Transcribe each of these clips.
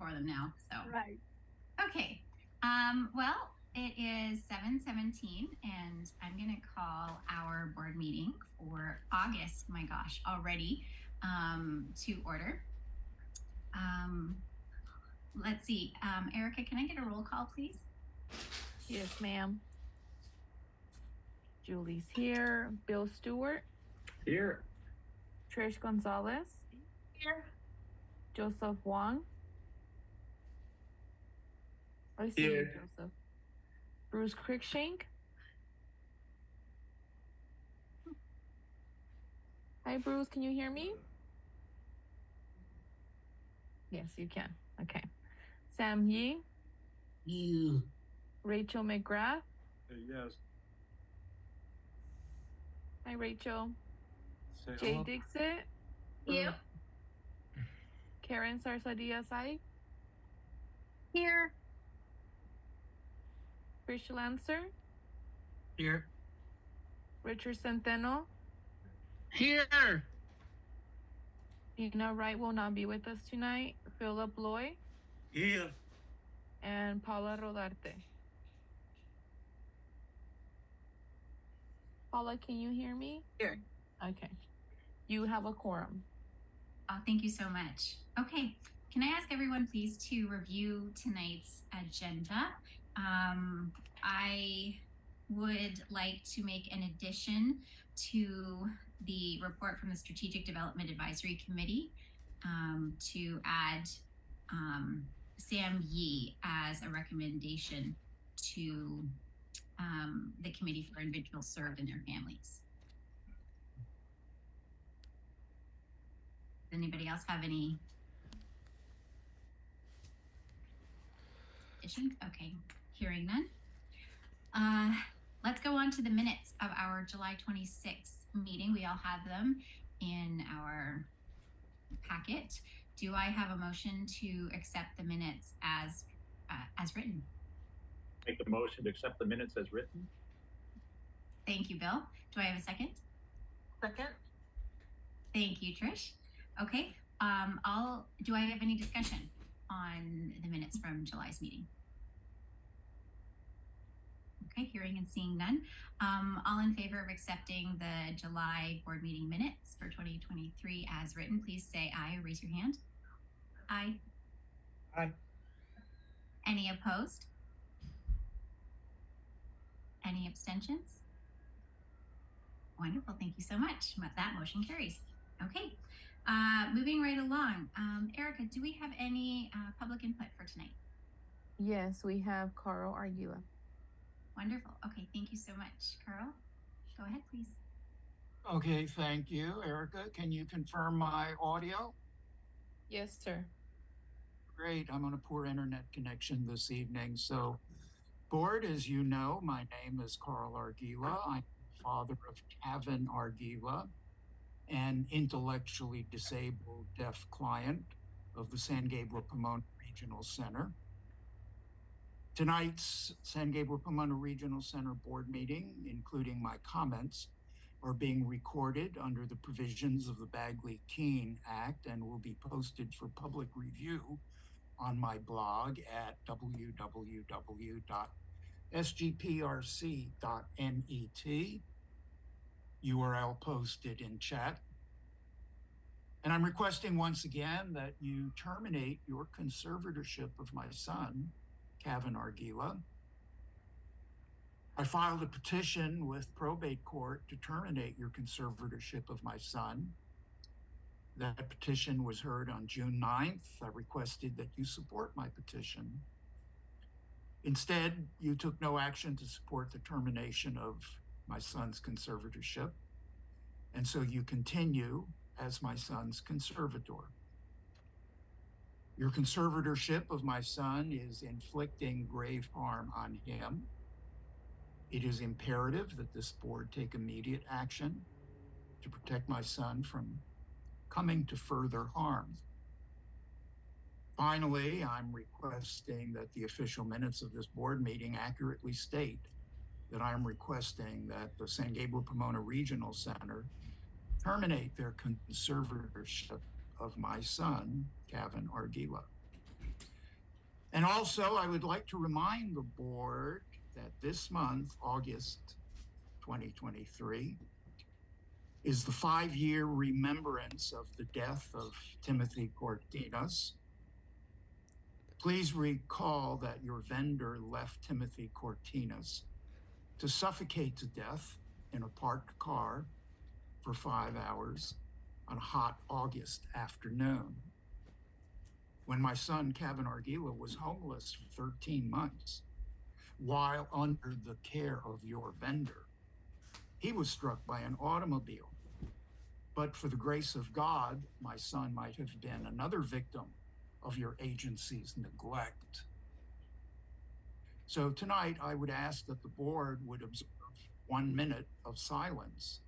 for them now. So Right. Okay. Well, it is 7:17 and I'm going to call our board meeting for August, my gosh, already, to order. Let's see. Erica, can I get a roll call, please? Yes, ma'am. Julie's here. Bill Stewart. Here. Trish Gonzalez. Here. Joseph Wong. I see you, Joseph. Bruce Cruikshank. Hi, Bruce. Can you hear me? Yes, you can. Okay. Sam Yee. You. Rachel McGrath. Yes. Hi, Rachel. Say Jay hello. Dixit. You. Karen Sarsadia-Sai. Here. Trish Lancer. Here. Richard Centeno. Here. Dina Wright will not be with us tonight. Philip Loy. Here. And Paula Rodarte. Paula, can you hear me? Here. Okay. You have a quorum. Oh, thank you so much. Okay. Can I ask everyone please to review tonight's agenda? I would like to make an addition to the report from the Strategic Development Advisory Committee to add Sam Yee as a recommendation to the Committee for Individuals Served and Their Families. Does anybody else have any additions? Okay, hearing none. Let's go on to the minutes of our July 26th meeting. We all have them in our packet. Do I have a motion to accept the minutes as written? Make the motion to accept the minutes as written. Thank you, Bill. Do I have a second? Second. Thank you, Trish. Okay. Do I have any discussion on the minutes from July's meeting? Okay, hearing and seeing none. All in favor of accepting the July board meeting minutes for 2023 as written, please say aye or raise your hand. Aye. Aye. Any opposed? Any abstentions? Wonderful, thank you so much. That motion carries. Okay, moving right along. Erica, do we have any public input for tonight? Yes, we have Carl Argila. Wonderful. Okay, thank you so much, Carl. Go ahead, please. Okay, thank you. Erica, can you confirm my audio? Yes, sir. Great. I'm on a poor internet connection this evening. So, board, as you know, my name is Carl Argila. I'm the father of Cavan Argila, an intellectually disabled deaf client of the San Gabriel Pomona Regional Center. Tonight's San Gabriel Pomona Regional Center board meeting, including my comments, are being recorded under the provisions of the Bagley-Keene Act and will be posted for public review on my blog at www.sgprc.net. URL posted in chat. And I'm requesting once again that you terminate your conservatorship of my son, Cavan Argila. I filed a petition with probate court to terminate your conservatorship of my son. That petition was heard on June 9th. I requested that you support my petition. Instead, you took no action to support the termination of my son's conservatorship, and so you continue as my son's conservator. Your conservatorship of my son is inflicting grave harm on him. It is imperative that this board take immediate action to protect my son from coming to further harm. Finally, I'm requesting that the official minutes of this board meeting accurately state that I'm requesting that the San Gabriel Pomona Regional Center terminate their conservatorship of my son, Cavan Argila. And also, I would like to remind the board that this month, August 2023, is the 5-year remembrance of the death of Timothy Cortins. Please recall that your vendor left Timothy Cortins to suffocate to death in a parked car for 5 hours on a hot August afternoon. When my son, Cavan Argila, was homeless for 13 months while under the care of your vendor, he was struck by an automobile. But for the grace of God, my son might have been another victim of your agency's neglect. So tonight, I would ask that the board would observe 1 minute of silence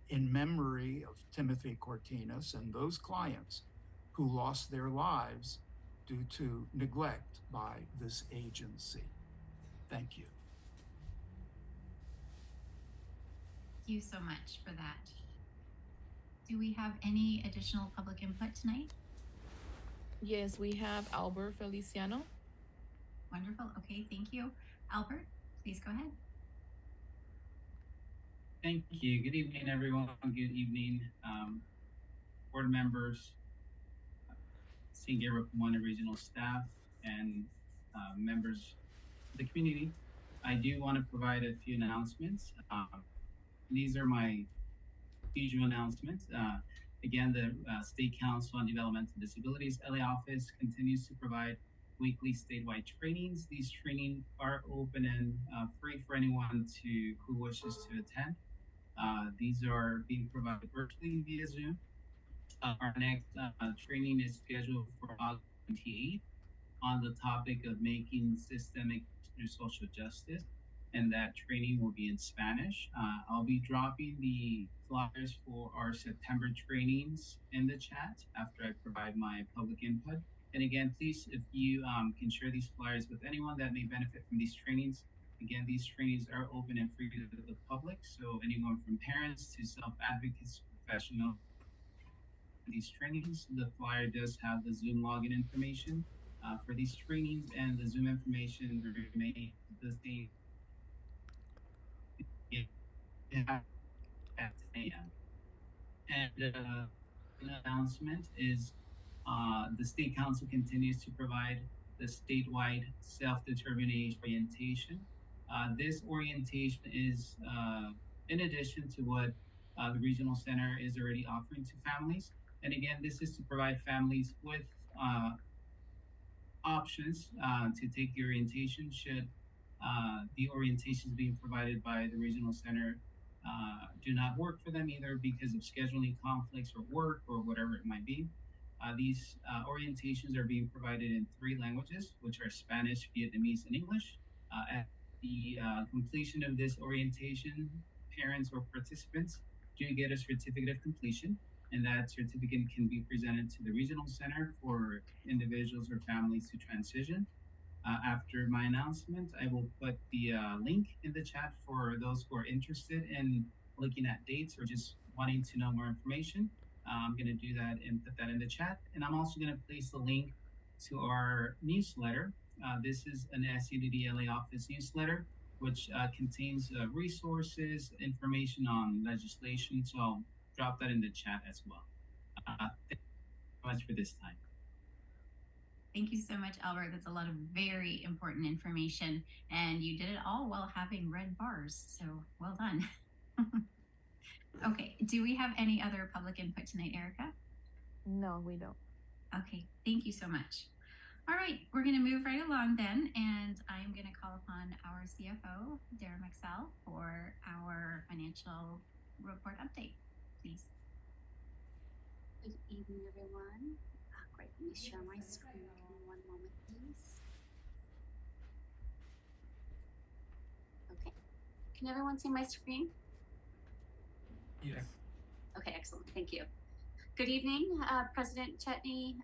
in memory of Timothy Cortins and those clients who lost their lives due to neglect by this agency. Thank you. Thank you so much for that. Do we have any additional public input tonight? Yes, we have Albert Feliciano. Wonderful. Okay, thank you. Albert, please go ahead. Thank you. Good evening, everyone. Good evening, board members, St. Gabriel Pomona regional staff, and members of the community. I do want to provide a few announcements. These are my usual announcements. Again, the State Council on Developmental Disabilities LA office continues to provide weekly statewide trainings. These trainings are open and free for anyone who wishes to attend. These are being provided virtually via Zoom. Our next training is scheduled for August 28th on the topic of making systemic through social justice, and that training will be in Spanish. I'll be dropping the flyers for our September trainings in the chat after I provide my public input. And again, please, if you can share these flyers with anyone that may benefit from these trainings. Again, these trainings are open and free to the public, so anyone from parents to self-advocates, professionals, these trainings. The flyer does have the Zoom login information for these trainings, and the Zoom information remains the same at 10 a.m. And an announcement is the State Council continues to provide the statewide self-determination orientation. This orientation is in addition to what the Regional Center is already offering to families. And again, this is to provide families with options to take the orientation should the orientations being provided by the Regional Center do not work for them, either because of scheduling conflicts or work or whatever it might be. These orientations are being provided in 3 languages, which are Spanish, Vietnamese, and English. At the completion of this orientation, parents or participants do get a certificate of completion, and that certificate can be presented to the Regional Center for individuals or families to transition. After my announcement, I will put the link in the chat for those who are interested in looking at dates or just wanting to know more information. I'm going to do that and put that in the chat. And I'm also going to place the link to our newsletter. This is an SCDD LA office newsletter, which contains resources, information on legislation. So I'll drop that in the chat as well. Thank you so much for this time. Thank you so much, Albert. That's a lot of very important information, and you did it all while having red bars. So well done. Okay, do we have any other public input tonight, Erica? No, we don't. Okay, thank you so much. All right, we're going to move right along then, and I'm going to call upon our CFO, Darren Maxell, for our financial report update, please. Good evening, everyone. Great, let me share my screen. Give me one moment, please. Okay, can everyone see my screen? Yes. Okay, excellent, thank you. Good evening, President Chetney,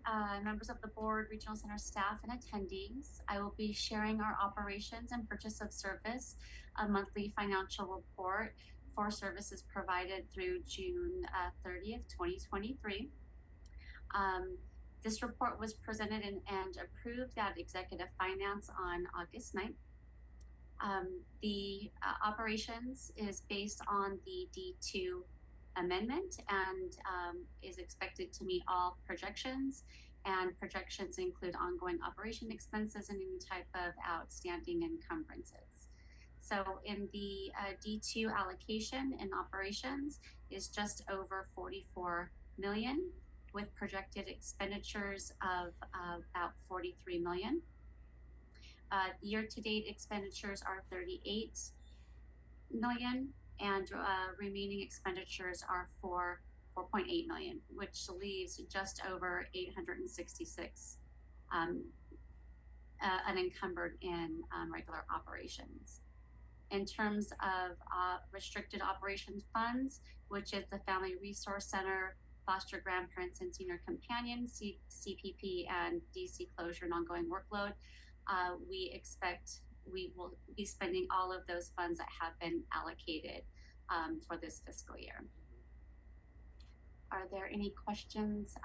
members of the board, Regional Center staff, and attendees. I will be sharing our operations and purchase of service, a monthly financial report for services provided through June 30th, 2023. This report was presented and approved at Executive Finance on August 9th. The operations is based on the D2 amendment and is expected to meet all projections, and projections include ongoing operation expenses and any type of outstanding encumbrances. So in the D2 allocation in operations is just over 44 million, with projected expenditures of about 43 million. Year-to-date expenditures are 38 million, and remaining expenditures are for 4.8 million, which leaves just over 866 unencumbered in regular operations. In terms of restricted operations funds, which is the Family Resource Center, Foster Grandparents and Senior Companion, CPP, and DC closure and ongoing workload, we expect we will be spending all of those funds that have been allocated for this fiscal year. Are there any questions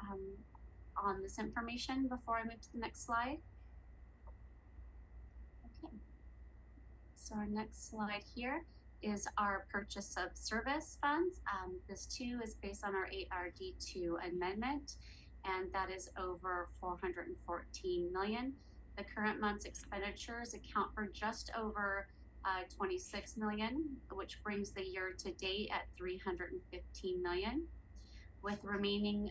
on this information before I move to the next slide? Okay. So our next slide here is our purchase of service funds. This too is based on our ARD2 amendment, and that is over 414 million. The current month's expenditures account for just over 26 million, which brings the year to date at 315 million, with remaining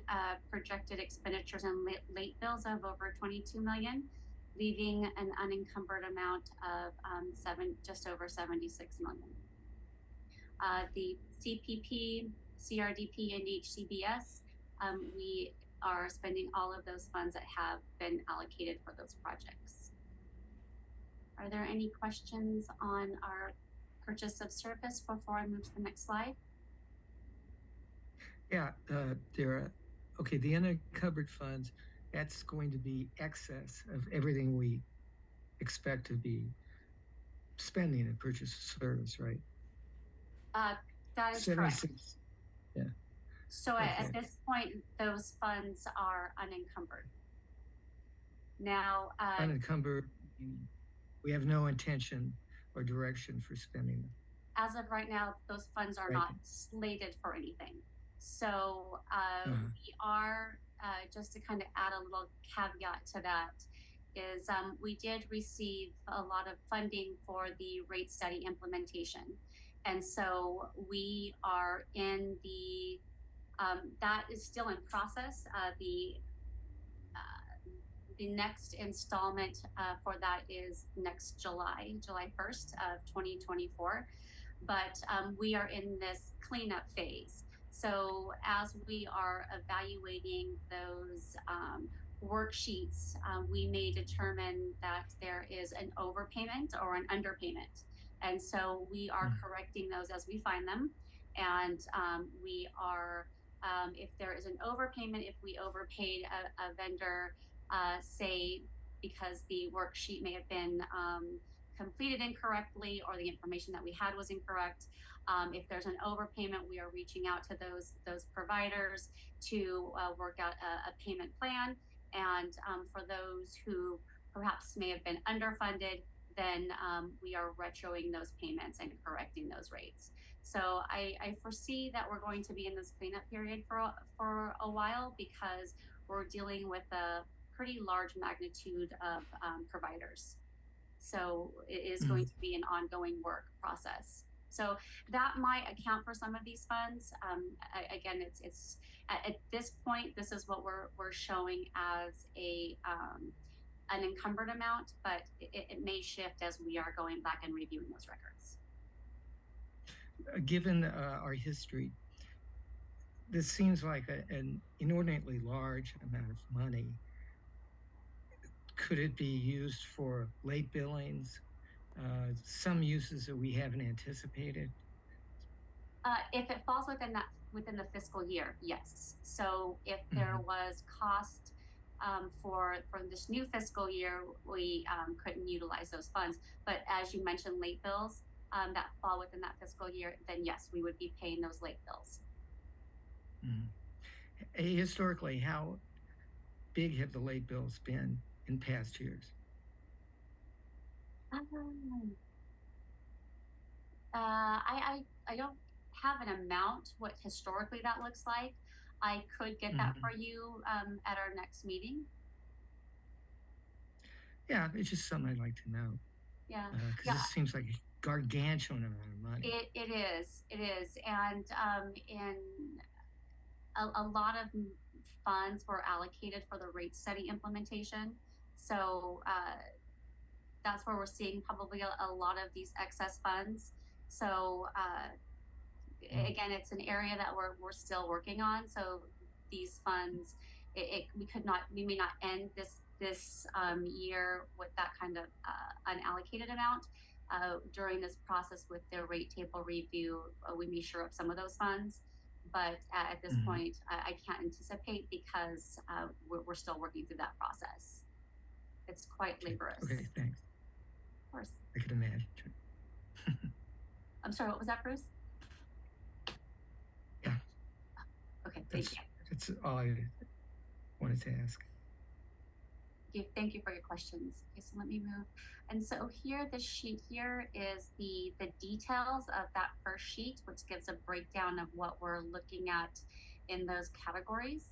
projected expenditures and late bills of over 22 million, leaving an unencumbered amount of just over 76 million. The CPP, CRDP, and HCBS, we are spending all of those funds that have been allocated for those projects. Are there any questions on our purchase of service before I move to the next slide? Yeah, there are, okay, the unencumbered funds, that's going to be excess of everything we expect to be spending in purchase of service, right? That is 76. correct. Yeah. So okay. at this point, those funds are unencumbered. Now, unencumbered, we have no intention or direction for spending them. As of right now, those funds are not slated for anything. So we are, just to kind of add a little caveat to that, is we did receive a lot of funding for the rate study implementation. And so we are in the, that is still in process. The next installment for that is next July 1st of 2024. But we are in this cleanup phase. So as we are evaluating those worksheets, we may determine that there is an overpayment or an underpayment. And so we are correcting those as we find them. And we are, if there is an overpayment, if we overpaid a vendor, say, because the worksheet may have been completed incorrectly or the information that we had was incorrect, if there's an overpayment, we are reaching out to those providers to work out a payment plan. And for those who perhaps may have been underfunded, then we are retroing those payments and correcting those rates. So I foresee that we're going to be in this cleanup period for a while, because we're dealing with a pretty large magnitude of providers. So it is going to be an ongoing work process. So that might account for some of these funds. Again, it's at this point, this is what we're showing as an encumbered amount, but it may shift as we are going back and reviewing those records. Given our history, this seems like an inordinately large amount of money. Could it be used for late billings? Some uses that we haven't anticipated? If it falls within the fiscal year, yes. So if there was cost for this new fiscal year, we couldn't utilize those funds. But as you mentioned, late bills that fall within that fiscal year, then yes, we would be paying those late bills. Historically, how big have the late bills been in past years? I don't have an amount what historically that looks like. I could get that for you at our next meeting. Yeah, it's just something I'd like to know. Yeah, because this seems like a gargantuan amount of money. It is, and in a lot of funds were allocated for the rate study implementation. So that's where we're seeing probably a lot of these excess funds. So again, it's an area that we're still working on. So these funds, we may not end this year with that kind of unallocated amount. During this process with their rate table review, we may shore up some of those funds. But at this point, I can't anticipate because we're still working through that process. It's quite laborious. Okay, thanks. Of course. I could imagine. I'm sorry, what was that, Bruce? Yeah. Okay, thank you. That's all I wanted to ask. Thank you for your questions. Okay, so let me move. And so here, this sheet here is the details of that first sheet, which gives a breakdown of what we're looking at in those categories.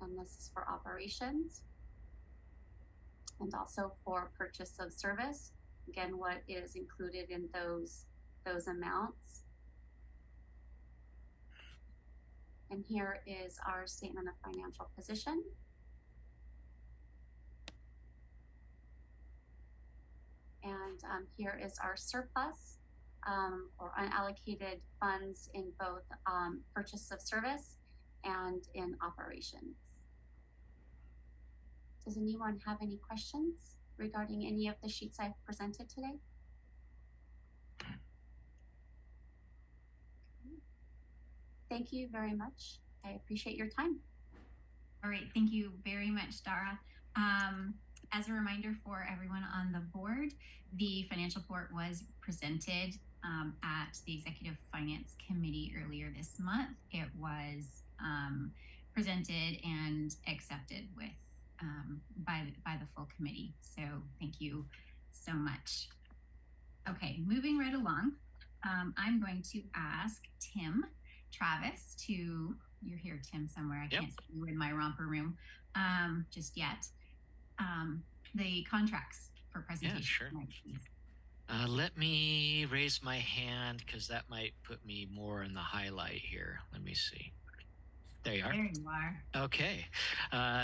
And this is for operations and also for purchase of service. Again, what is included in those amounts. And here is our statement of financial position. And here is our surplus or unallocated funds in both purchase of service and in operations. Does anyone have any questions regarding any of the sheets I've presented today? Thank you very much. I appreciate your time. All right, thank you very much, Dara. As a reminder for everyone on the board, the financial report was presented at the Executive Finance Committee earlier this month. It was presented and accepted with by the full committee. So thank you so much. Okay, moving right along, I'm going to ask Tim Travis to, you're here, Tim, somewhere. I can't see you in my romper room just yet. The contracts for presentation. Yeah, sure. Let me raise my hand because that might put me more in the highlight here. Let me see. There you are. There you are. Okay.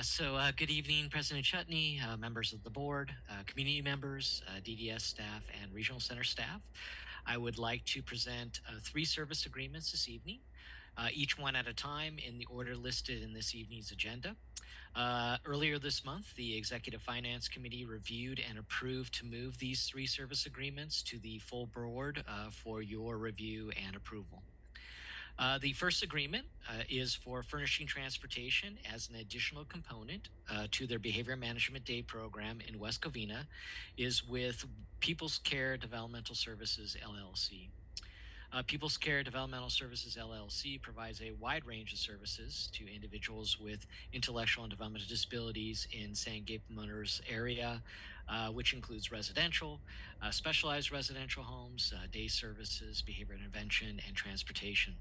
So good evening, President Chutney, members of the board, community members, DDS staff, and regional center staff. I would like to present 3 service agreements this evening, each one at a time in the order listed in this evening's agenda. Earlier this month, the Executive Finance Committee reviewed and approved to move these 3 service agreements to the full board for your review and approval. The first agreement is for furnishing transportation as an additional component to their Behavior Management Day program in West Covina, is with People's Care Developmental Services, LLC. People's Care Developmental Services, LLC provides a wide range of services to individuals with intellectual and developmental disabilities in San Gabriel Pomona's area, which includes residential, specialized residential homes, day services, behavior intervention, and transportation.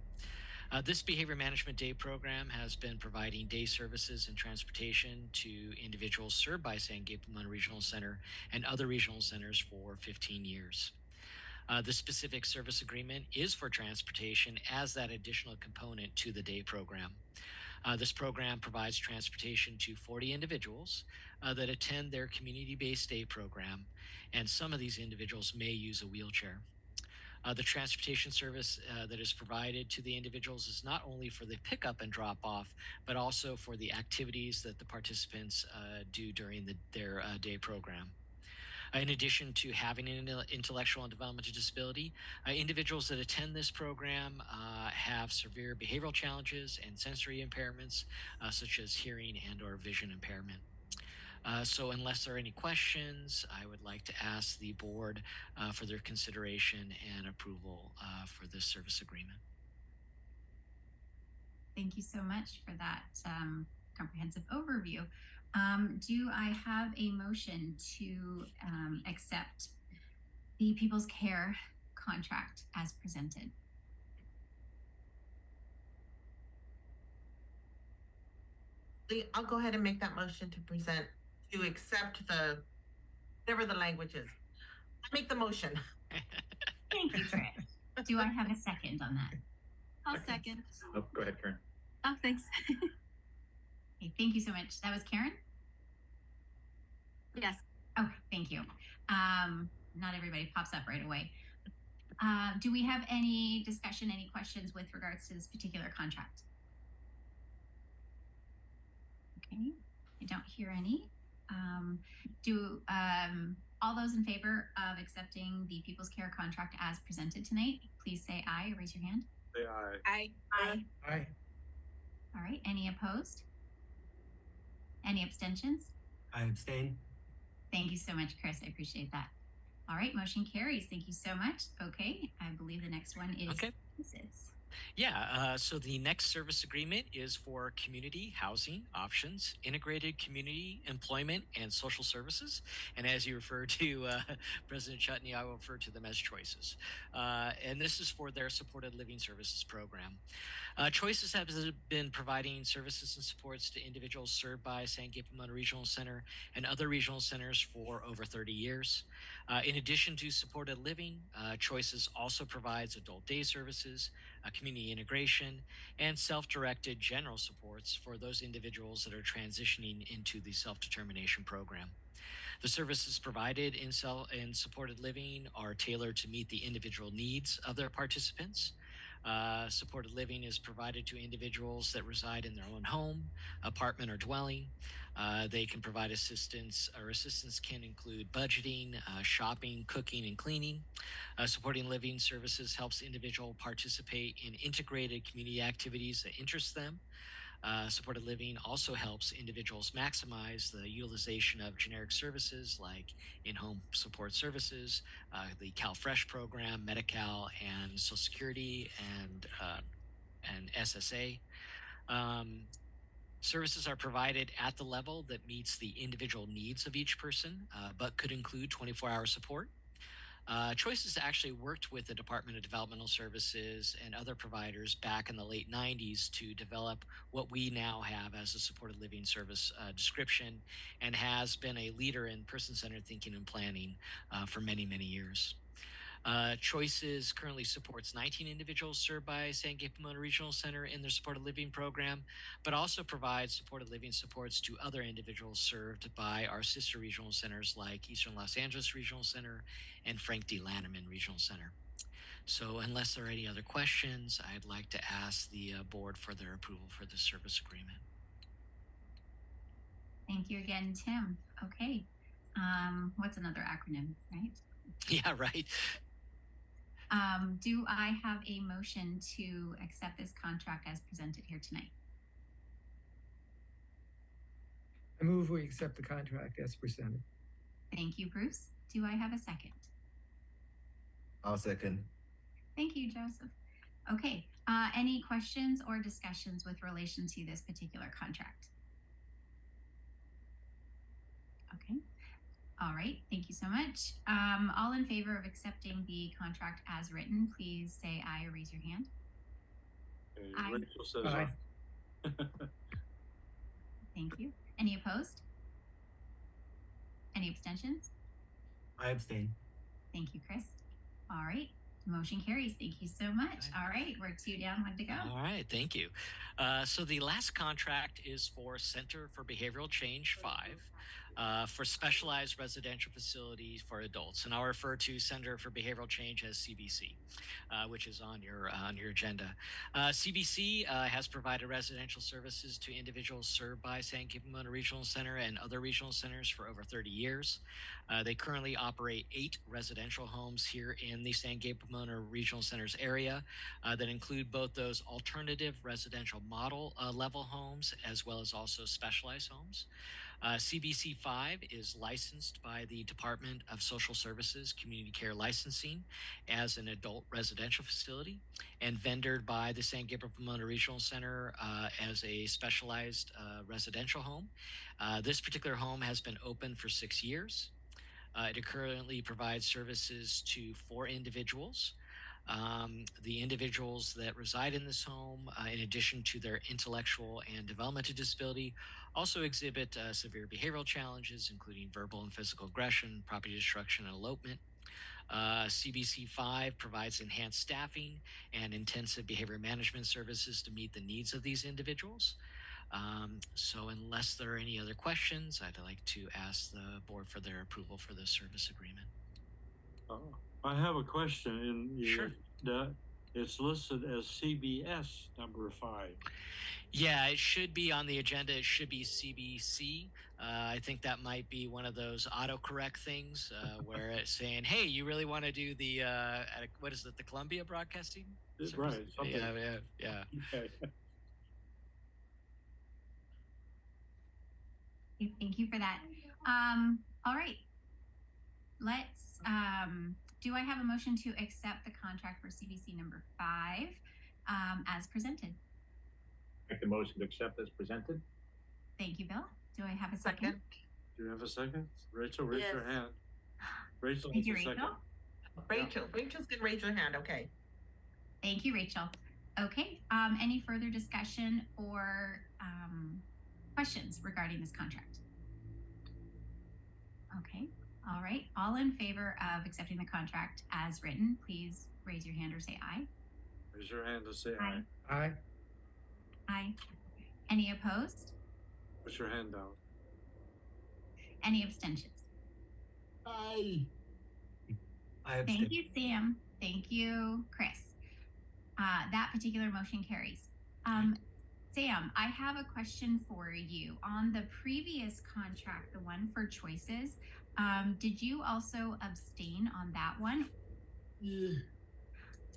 This Behavior Management Day program has been providing day services and transportation to individuals served by San Gabriel Pomona Regional Center and other regional centers for 15 years. The specific service agreement is for transportation as that additional component to the day program. This program provides transportation to 40 individuals that attend their community-based day program, and some of these individuals may use a wheelchair. The transportation service that is provided to the individuals is not only for the pickup and drop-off, but also for the activities that the participants do during their day program. In addition to having an intellectual and developmental disability, individuals that attend this program have severe behavioral challenges and sensory impairments, such as hearing and or vision impairment. So unless there are any questions, I would like to ask the board for their consideration and approval for this service agreement. Thank you so much for that comprehensive overview. Do I have a motion to accept the People's Care contract as presented? I'll go ahead and make that motion to accept whatever the language is. I make the motion. Thank you, Trish. Do I have a second on that? I'll second. Oh, go ahead, Karen. Oh, thanks. Okay, thank you so much. That was Karen? Yes. Okay, thank you. Not everybody pops up right away. Do we have any discussion, any questions with regards to this particular contract? Okay, I don't hear any. All those in favor of accepting the People's Care contract as presented tonight, please say aye or raise your hand. Say aye. Aye. Aye. Aye. All right, any opposed? Any abstentions? I abstain. Thank you so much, Chris. I appreciate that. All right, motion carries. Thank you so much. Okay, I believe the next one is services. Yeah, so the next service agreement is for community housing options, integrated community employment and social services. And as you refer to President Chutney, I will refer to them as choices. And this is for their supported living services program. Choices have been providing services and supports to individuals served by San Gabriel Pomona Regional Center and other regional centers for over 30 years. In addition to supported living, Choices also provides adult day services, community integration, and self-directed general supports for those individuals that are transitioning into the self-determination program. The services provided in supported living are tailored to meet the individual needs of their participants. Supported living is provided to individuals that reside in their own home, apartment, or dwelling. They can provide assistance, or assistance can include budgeting, shopping, cooking, and cleaning. Supporting living services helps individuals participate in integrated community activities that interest them. Supported living also helps individuals maximize the utilization of generic services like in-home support services, the CalFresh program, Medi-Cal, and Social Security, and SSA. Services are provided at the level that meets the individual needs of each person, but could include 24-hour support. Choices actually worked with the Department of Developmental Services and other providers back in the late 90s to develop what we now have as a supported living service description, and has been a leader in person-centered thinking and planning for many, many years. Choices currently supports 19 individuals served by San Gabriel Pomona Regional Center in their supported living program, but also provides supported living supports to other individuals served by our sister regional centers like Eastern Los Angeles Regional Center and Frank D. Lanneman Regional Center. So unless there are any other questions, I'd like to ask the board for their approval for this service agreement. Thank you again, Tim. Okay. What's another acronym, right? Yeah, right. Do I have a motion to accept this contract as presented here tonight? I move we accept the contract as presented. Thank you, Bruce. Do I have a second? I'll second. Thank you, Joseph. Okay. Any questions or discussions with relation to this particular contract? Okay. All right. Thank you so much. All in favor of accepting the contract as written, please say aye or raise your hand. Aye. Rachel says Aye. Thank you. Any opposed? Any abstentions? I abstain. Thank you, Chris. All right. Motion carries. Thank you so much. All right. We're 2 down, 1 to go. All right. Thank you. So the last contract is for Center for Behavioral Change 5. For specialized residential facilities for adults, and I'll refer to Center for Behavioral Change as CBC, which is on your agenda. CBC has provided residential services to individuals served by San Gabriel Pomona Regional Center and other regional centers for over 30 years. They currently operate 8 residential homes here in the San Gabriel Pomona Regional Centers area that include both those alternative residential model level homes as well as also specialized homes. CBC 5 is licensed by the Department of Social Services Community Care Licensing as an adult residential facility and vendored by the San Gabriel Pomona Regional Center as a specialized residential home. This particular home has been open for 6 years. It currently provides services to 4 individuals. The individuals that reside in this home, in addition to their intellectual and developmental disability, also exhibit severe behavioral challenges, including verbal and physical aggression, property destruction, and elopement. CBC 5 provides enhanced staffing and intensive behavior management services to meet the needs of these individuals. So unless there are any other questions, I'd like to ask the board for their approval for the service agreement. I have a question in the, Sure. It's listed as CBS number 5. Yeah, it should be on the agenda. It should be CBC. I think that might be one of those autocorrect things where it's saying, hey, you really want to do the, what is it, the Columbia Broadcasting Service? Right. Something. Yeah. Okay. Thank you for that. All right. Let's, do I have a motion to accept the contract for CBC number 5 as presented? Make the motion to accept as presented. Thank you, Bill. Do I have a second? Do you have a second? Rachel, raise your hand. Rachel, Thank you, has a Rachel. second. Rachel's gonna raise your hand, okay. Thank you, Rachel. Okay, any further discussion or questions regarding this contract? Okay, all right. All in favor of accepting the contract as written, please raise your hand or say aye. Raise your hand and say aye. Aye. Aye. Any opposed? Put your hand down. Any abstentions? Aye. I abstain. Thank you, Sam. Thank you, Chris. That particular motion carries. Sam, I have a question for you. On the previous contract, the one for choices, did you also abstain on that one? Yeah.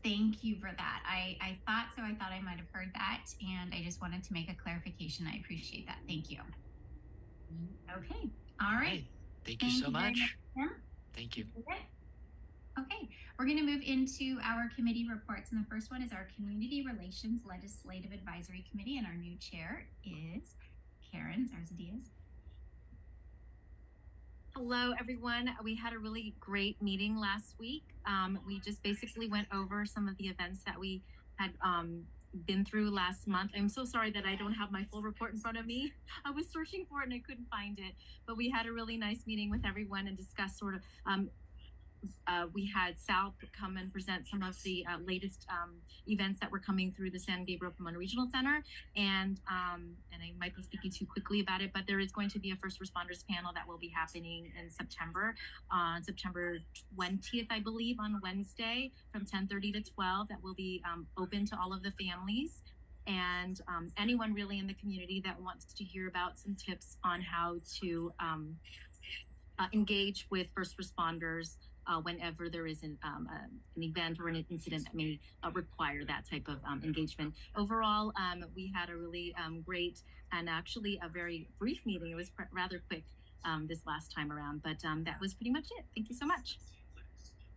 Thank you for that. I thought so. I thought I might have heard that, and I just wanted to make a clarification. I appreciate that. Thank you. Okay. All right. Thank you so very much. Sam. Thank you. Okay, we're going to move into our committee reports, and the first one is our Community Relations Legislative Advisory Committee, and our new chair is Karen Zarzadiaz. Hello, everyone. We had a really great meeting last week. We just basically went over some of the events that we had been through last month. I'm so sorry that I don't have my full report in front of me. I was searching for it and I couldn't find it, but we had a really nice meeting with everyone and discussed sort of we had Sal come and present some of the latest events that were coming through the San Gabriel Pomona Regional Center, and I might be speaking too quickly about it, but there is going to be a first responders panel that will be happening in September, on September 20th, I believe, on Wednesday from 10:30 to 12. That will be open to all of the families and anyone really in the community that wants to hear about some tips on how to engage with first responders whenever there is an event or an incident that may require that type of engagement. Overall, we had a really great and actually a very brief meeting. It was rather quick this last time around, but that was pretty much it. Thank you so much.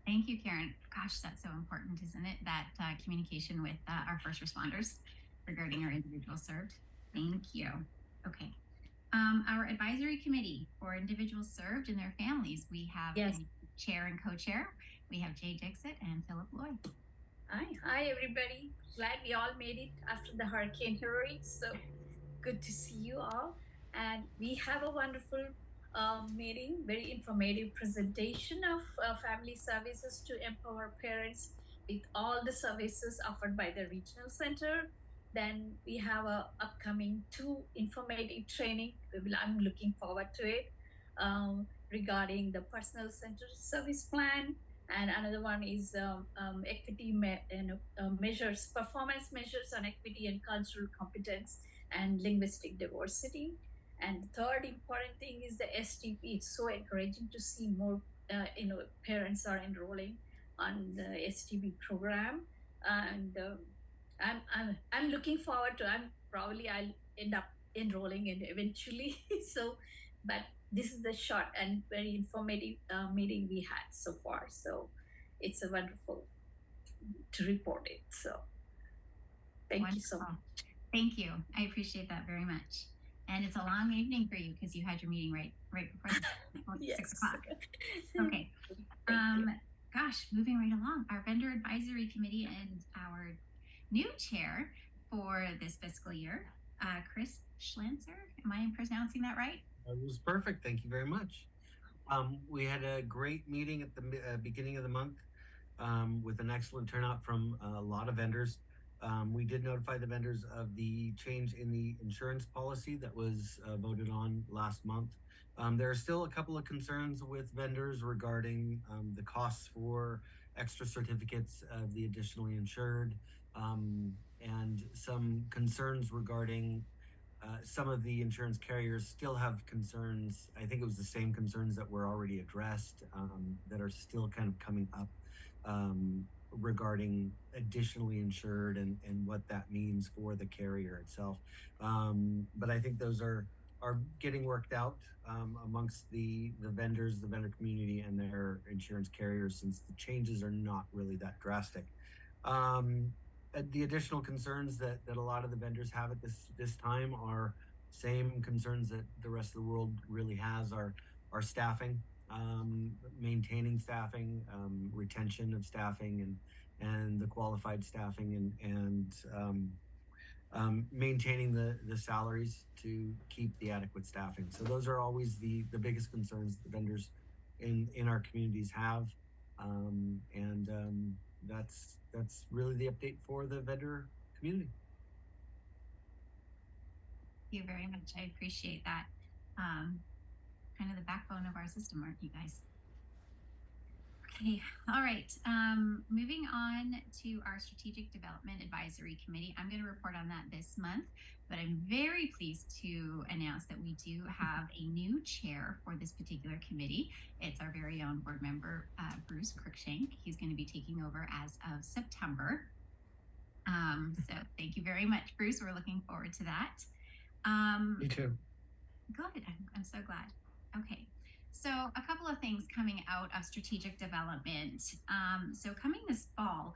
Thank you, Karen. Gosh, that's so important, isn't it? That communication with our first responders regarding our individuals served. Thank you. Okay. Our advisory committee for individuals served and their families. We have a chair and co-chair. We have Jay Dixit and Philip Lloyd. Hi everybody. Glad we all made it after the Hurricane Hillary. So good to see you all. And we have a wonderful meeting, very informative presentation of family services to empower parents with all the services offered by the regional center. Then we have a upcoming 2 informative training. I'm looking forward to it regarding the personal center service plan, and another one is equity measures, performance measures on equity and cultural competence and linguistic diversity. And the third important thing is the STP. It's so encouraging to see more parents are enrolling on the STP program, and I'm looking forward to. I'll end up enrolling in eventually. So but this is the short and very informative meeting we had so far. So it's a wonderful to report it. So thank you so much. Thank you. I appreciate that very much. And it's a long evening for you because you had your meeting right before Yes. 6 o'clock. Okay. Gosh, moving right along. Our vendor advisory committee and our new chair for this fiscal year, Chris Schlanzer. Am I pronouncing that right? That was perfect. Thank you very much. We had a great meeting at the beginning of the month with an excellent turnout from a lot of vendors. We did notify the vendors of the change in the insurance policy that was voted on last month. There are still a couple of concerns with vendors regarding the costs for extra certificates of the additionally insured, and some concerns regarding some of the insurance carriers still have concerns. I think it was the same concerns that were already addressed that are still kind of coming up regarding additionally insured and what that means for the carrier itself. But I think those are getting worked out amongst the vendors, the vendor community, and their insurance carriers, since the changes are not really that drastic. The additional concerns that a lot of the vendors have at this time are same concerns that the rest of the world really has, are staffing, maintaining staffing, retention of staffing, and the qualified staffing, and maintaining the salaries to keep the adequate staffing. So those are always the biggest concerns the vendors in our communities have, and that's really the update for the vendor community. Thank you very much. I appreciate that. Kind of the backbone of our system, aren't you guys? Okay, all right. Moving on to our Strategic Development Advisory Committee. I'm going to report on that this month, but I'm very pleased to announce that we do have a new chair for this particular committee. It's our very own board member, Bruce Cruikshank. He's going to be taking over as of September. So thank you very much, Bruce. We're looking forward to that. Me too. Good. I'm so glad. Okay. So a couple of things coming out of strategic development. So coming this fall,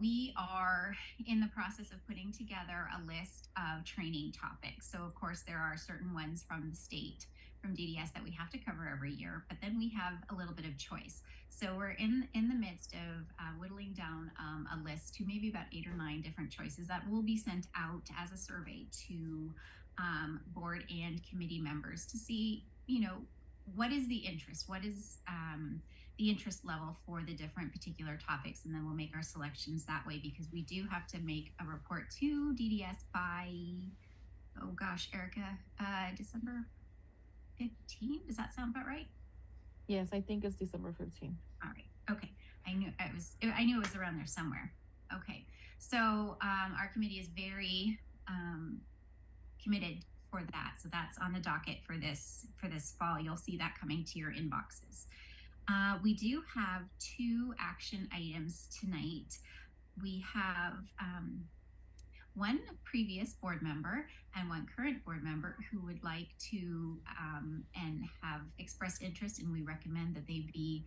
we are in the process of putting together a list of training topics. So of course there are certain ones from the state, from DDS, that we have to cover every year, but then we have a little bit of choice. So we're in the midst of whittling down a list to maybe about 8 or 9 different choices that will be sent out as a survey to board and committee members to see, what is the interest? What is the interest level for the different particular topics? And then we'll make our selections that way, because we do have to make a report to DDS by, oh gosh, Erica, December 15th. Does that sound about right? Yes, I think it's December 15th. All right. Okay. I knew it was around there somewhere. Okay. So our committee is very committed for that. So that's on the docket for this fall. You'll see that coming to your inboxes. We do have 2 action items tonight. We have one previous board member and one current board member who would like to and have expressed interest, and we recommend that they be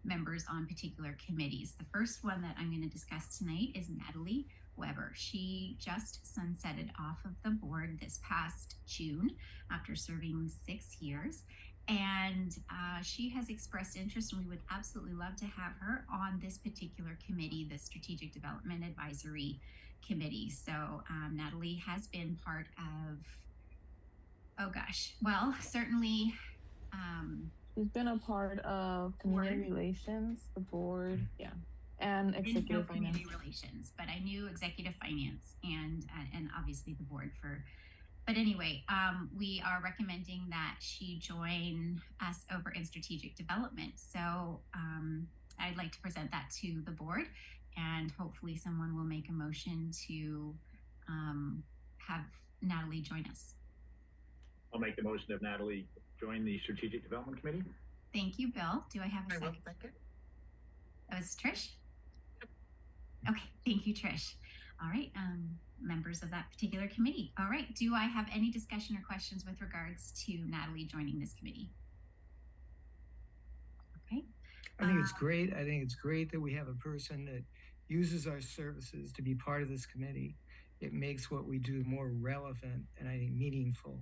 members on particular committees. The first one that I'm going to discuss tonight is Natalie Weber. She just sunsetted off of the board this past June after serving 6 years. And she has expressed interest, and we would absolutely love to have her on this particular committee, the Strategic Development Advisory Committee. So Natalie has been part of, certainly. She's been a part of community relations, the board, and executive finance. Community relations, but I knew executive finance and obviously the board for. But anyway, we are recommending that she join us over in strategic development. So I'd like to present that to the board, and hopefully someone will make a motion to have Natalie join us. I'll make the motion of Natalie join the Strategic Development Committee. Thank you, Bill. Do I have a second? That was Trish? Okay, thank you, Trish. All right, members of that particular committee. All right, do I have any discussion or questions with regards to Natalie joining this committee? Okay. I think it's great. I think it's great that we have a person that uses our services to be part of this committee. It makes what we do more relevant and I think meaningful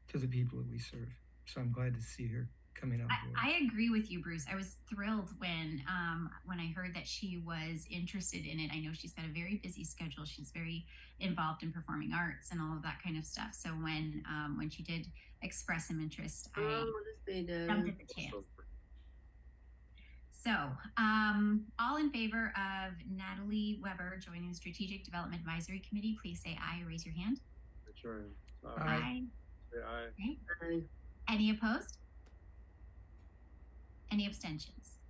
to the people that we serve. So I'm glad to see her coming on board. I agree with you, Bruce. I was thrilled when I heard that she was interested in it. I know she's got a very busy schedule. She's very involved in performing arts and all of that kind of stuff. So when she did express some interest, I jumped at the chance. So, all in favor of Natalie Weber joining the Strategic Development Advisory Committee, please say aye or raise your hand. Sure. Aye. Say aye. Okay. Aye. Any opposed? Any abstentions?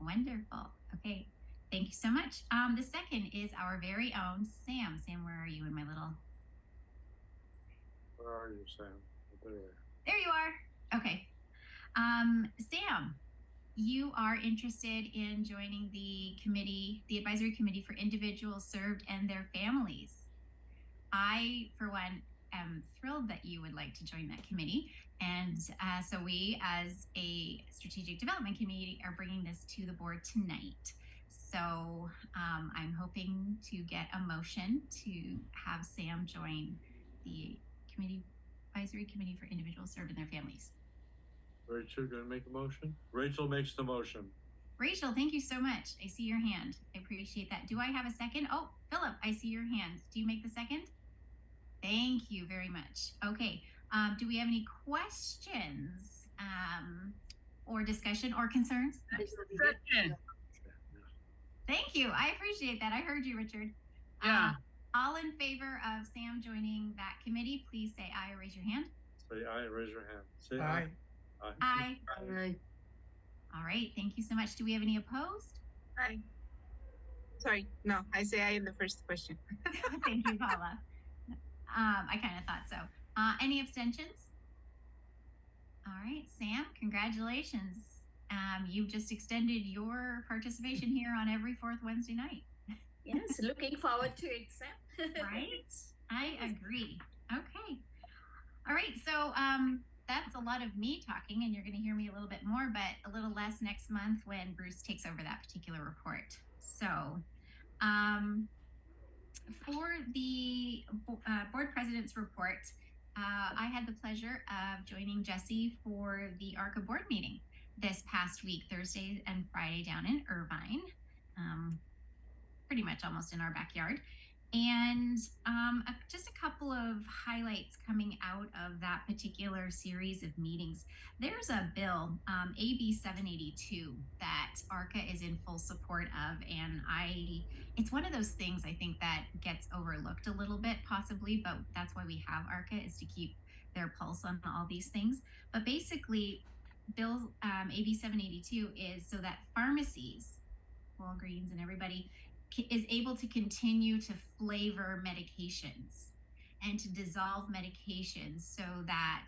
Wonderful. Okay. Thank you so much. The second is our very own Sam. Sam, where are you in my little? Where are you, Sam? There you are. Okay. Sam, you are interested in joining the committee, the advisory committee for individuals served and their families. I, for one, am thrilled that you would like to join that committee. And so we, as a strategic development committee, are bringing this to the board tonight. So I'm hoping to get a motion to have Sam join the advisory committee for individuals served and their families. Rachel, gonna make a motion? Rachel makes the motion. Rachel, thank you so much. I see your hand. I appreciate that. Do I have a second? Oh, Philip, I see your hand. Do you make the second? Thank you very much. Okay. Do we have any questions or discussion or concerns? Thank you. I appreciate that. I heard you, Richard. Yeah. All in favor of Sam joining that committee, please say aye or raise your hand. Say aye, raise your hand. Say Aye. Aye. Aye. Aye. All right. Thank you so much. Do we have any opposed? Aye. Sorry, no, I say aye in the first question. Thank you, Paula. I kind of thought so. Any abstentions? All right, Sam, congratulations. You've just extended your participation here on every fourth Wednesday night. Yes, looking forward to it, Sam. Right? I agree. Okay. All right, so that's a lot of me talking, and you're going to hear me a little bit more, but a little less next month when Bruce takes over that particular report. So for the board president's report, I had the pleasure of joining Jesse for the ARCA board meeting this past week, Thursday and Friday down in Irvine, pretty much almost in our backyard. And just a couple of highlights coming out of that particular series of meetings. There's a bill, AB 782, that ARCA is in full support of. And it's one of those things I think that gets overlooked a little bit possibly, but that's why we have ARCA, is to keep their pulse on all these things. But basically, Bill AB 782 is so that pharmacies, Walgreens and everybody, is able to continue to flavor medications and to dissolve medications so that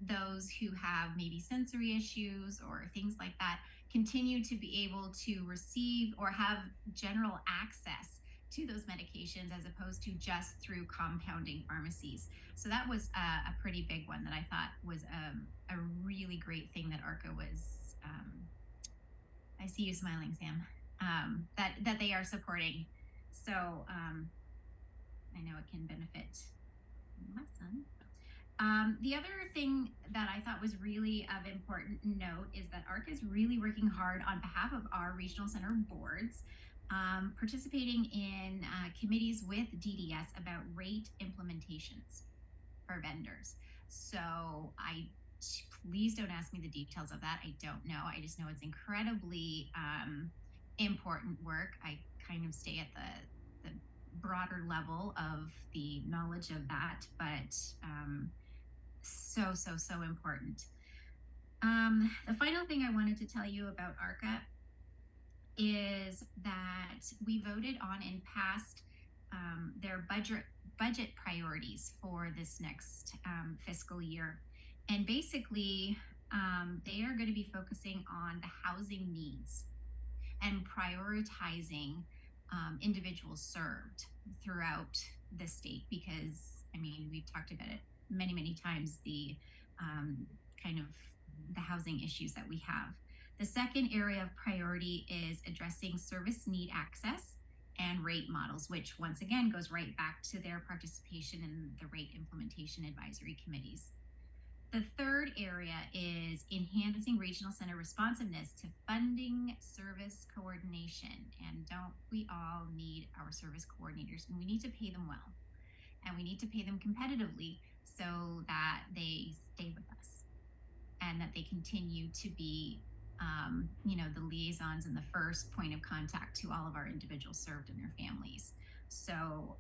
those who have maybe sensory issues or things like that continue to be able to receive or have general access to those medications as opposed to just through compounding pharmacies. So that was a pretty big one that I thought was a really great thing that ARCA was, I see you smiling, Sam, that they are supporting. So I know it can benefit my son. The other thing that I thought was really of important note is that ARCA is really working hard on behalf of our regional center boards, participating in committees with DDS about rate implementations for vendors. So please don't ask me the details of that. I don't know. I just know it's incredibly important work. I kind of stay at the broader level of the knowledge of that, but so important. The final thing I wanted to tell you about ARCA is that we voted on and passed their budget priorities for this next fiscal year. And basically, they are going to be focusing on the housing needs and prioritizing individuals served throughout the state, because I mean, we've talked about it many times, the kind of the housing issues that we have. The second area of priority is addressing service need access and rate models, which once again goes right back to their participation in the rate implementation advisory committees. The third area is enhancing regional center responsiveness to funding service coordination. And don't we all need our service coordinators? And we need to pay them well. And we need to pay them competitively so that they stay with us and that they continue to be the liaisons and the first point of contact to all of our individuals served and their families. So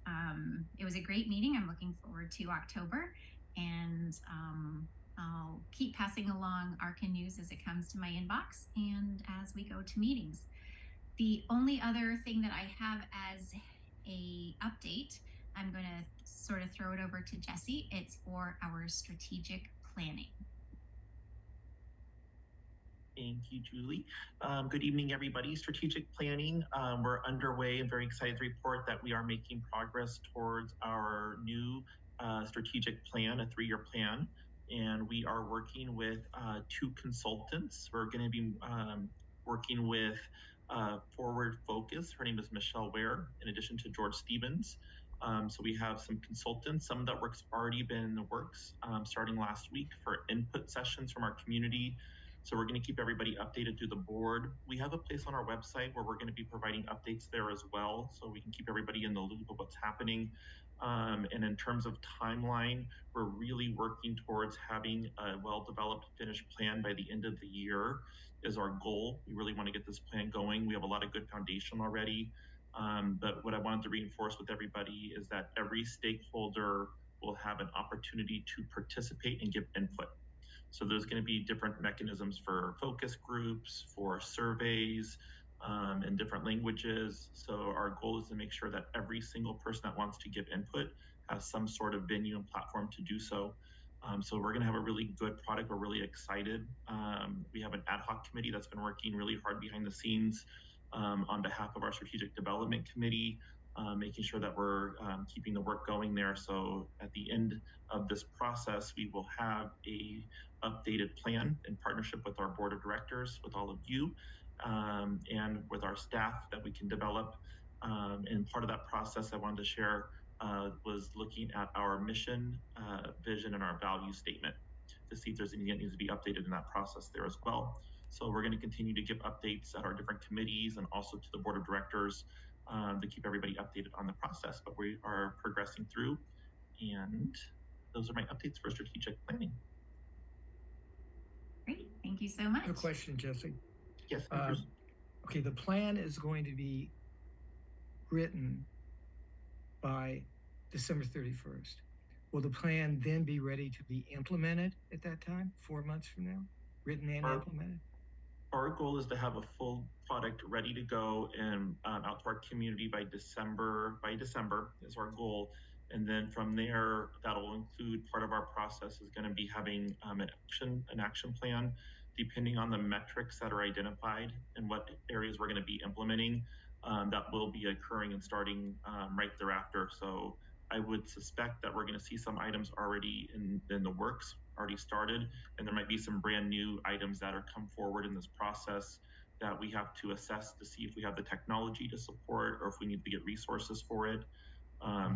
it was a great meeting. I'm looking forward to October, and I'll keep passing along ARCA news as it comes to my inbox and as we go to meetings. The only other thing that I have as a update, I'm going to sort of throw it over to Jesse. It's for our strategic planning. Thank you, Julie. Good evening, everybody. Strategic planning, we're underway. I'm very excited to report that we are making progress towards our new strategic plan, a 3-year plan. And we are working with 2 consultants. We're going to be working with Forward Focus. Her name is Michelle Ware, in addition to George Stevens. So we have some consultants. Some of that work's already been in the works, starting last week for input sessions from our community. So we're going to keep everybody updated through the board. We have a place on our website where we're going to be providing updates there as well, so we can keep everybody in the loop of what's happening. And in terms of timeline, we're really working towards having a well-developed, finished plan by the end of the year is our goal. We really want to get this plan going. We have a lot of good foundation already. But what I wanted to reinforce with everybody is that every stakeholder will have an opportunity to participate and give input. So there's going to be different mechanisms for focus groups, for surveys, in different languages. So our goal is to make sure that every single person that wants to give input has some sort of venue and platform to do so. So we're going to have a really good product. We're really excited. We have an ad hoc committee that's been working really hard behind the scenes on behalf of our strategic development committee, making sure that we're keeping the work going there. So at the end of this process, we will have a updated plan in partnership with our board of directors, with all of you, and with our staff that we can develop. And part of that process I wanted to share was looking at our mission, vision, and our value statement to see if there's anything that needs to be updated in that process there as well. So we're going to continue to give updates at our different committees and also to the board of directors to keep everybody updated on the process, but we are progressing through. And those are my updates for strategic planning. Great, thank you so much. A question, Jesse. Yes. Okay, the plan is going to be written by December 31st. Will the plan then be ready to be implemented at that time, 4 months from now? Written and implemented? Our goal is to have a full product ready to go and out to our community by December. By December is our goal. And then from there, that'll include part of our process is going to be having an action plan, depending on the metrics that are identified and what areas we're going to be implementing. That will be occurring and starting right thereafter. So I would suspect that we're going to see some items already in the works, already started, and there might be some brand new items that are come forward in this process that we have to assess to see if we have the technology to support or if we need to get resources for it.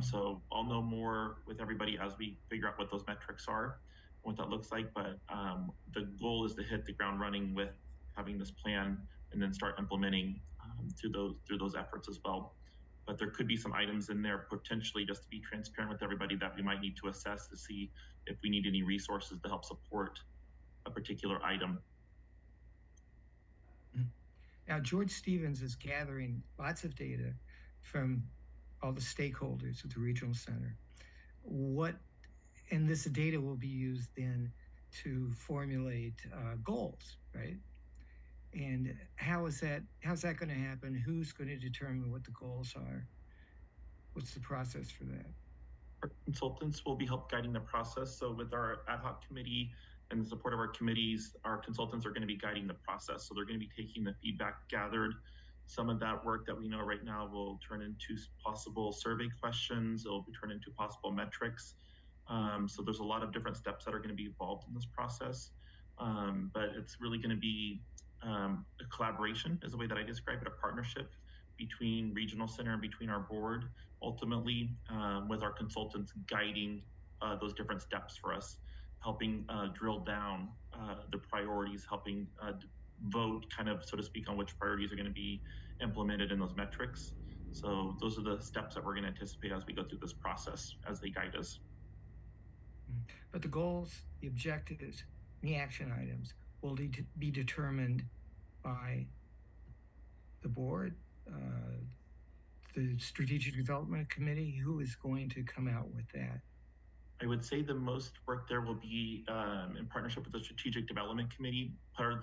So I'll know more with everybody as we figure out what those metrics are, what that looks like. But the goal is to hit the ground running with having this plan and then start implementing through those efforts as well. But there could be some items in there potentially, just to be transparent with everybody, that we might need to assess to see if we need any resources to help support a particular item. Now, George Stevens is gathering lots of data from all the stakeholders at the regional center. And this data will be used then to formulate goals, right? And how's that going to happen? Who's going to determine what the goals are? What's the process for that? Our consultants will be help guiding the process. So with our ad hoc committee and the support of our committees, our consultants are going to be guiding the process. So they're going to be taking the feedback gathered Some of that work that we know right now will turn into possible survey questions. It'll be turned into possible metrics. So there's a lot of different steps that are going to be involved in this process. But it's really going to be a collaboration is the way that I describe it, a partnership between Regional Center and between our board, ultimately with our consultants guiding those different steps for us, helping drill down the priorities, helping vote kind of, so to speak, on which priorities are going to be implemented in those metrics. So those are the steps that we're going to anticipate as we go through this process as they guide us. But the goals, the objectives, and the action items will be determined by the board, the Strategic Development Committee. Who is going to come out with that? I would say the most work there will be in partnership with the Strategic Development Committee.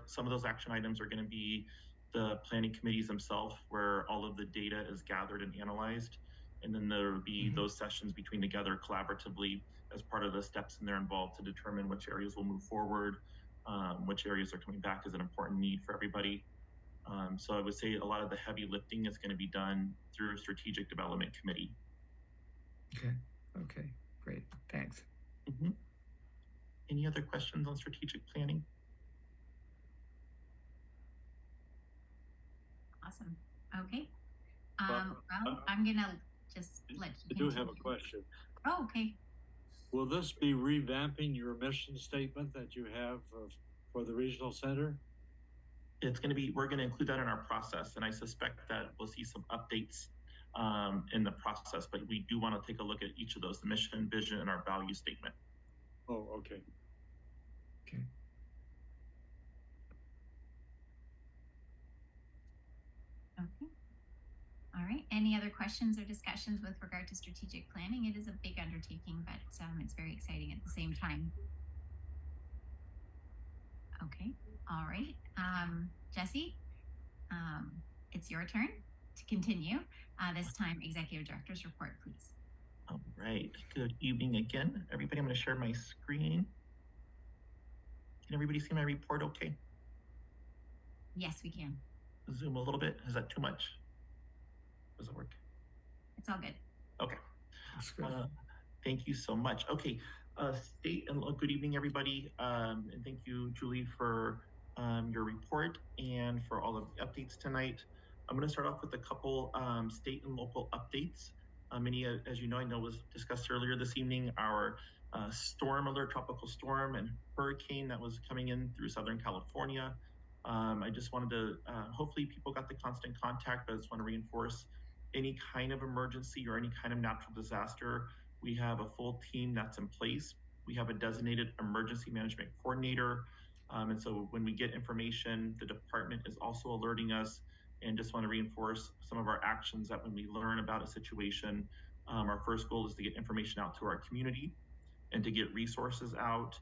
Some of those action items are going to be the planning committees themselves, where all of the data is gathered and analyzed. And then there will be those sessions between together collaboratively as part of the steps in there involved to determine which areas will move forward, which areas are coming back as an important need for everybody. So I would say a lot of the heavy lifting is going to be done through Strategic Development Committee. Okay, great, thanks. Any other questions on strategic planning? Awesome. Okay. Well, I'm gonna just let you I do have a question. Oh, okay. Will this be revamping your mission statement that you have for the regional center? It's going to be, we're going to include that in our process, and I suspect that we'll see some updates in the process, but we do want to take a look at each of those, the mission, vision, and our value statement. Oh, okay. Okay. Okay. All right. Any other questions or discussions with regard to strategic planning? It is a big undertaking, but it's very exciting at the same time. Okay. All right. Jesse, it's your turn to continue. This time, Executive Director's report, please. All right. Good evening again, everybody. I'm going to share my screen. Can everybody see my report okay? Yes, we can. Zoom a little bit. Is that too much? Does it work? It's all good. Okay. Thank you so much. Okay. State and good evening, everybody. And thank you, Julie, for your report and for all of the updates tonight. I'm going to start off with a couple state and local updates. Many, as you know, I know was discussed earlier this evening, our storm alert, tropical storm and hurricane that was coming in through Southern California. I just wanted to, hopefully people got the constant contact, but I just want to reinforce any kind of emergency or any kind of natural disaster. We have a full team that's in place. We have a designated emergency management coordinator. And so when we get information, the department is also alerting us, and just want to reinforce some of our actions that when we learn about a situation, our first goal is to get information out to our community and to get resources out.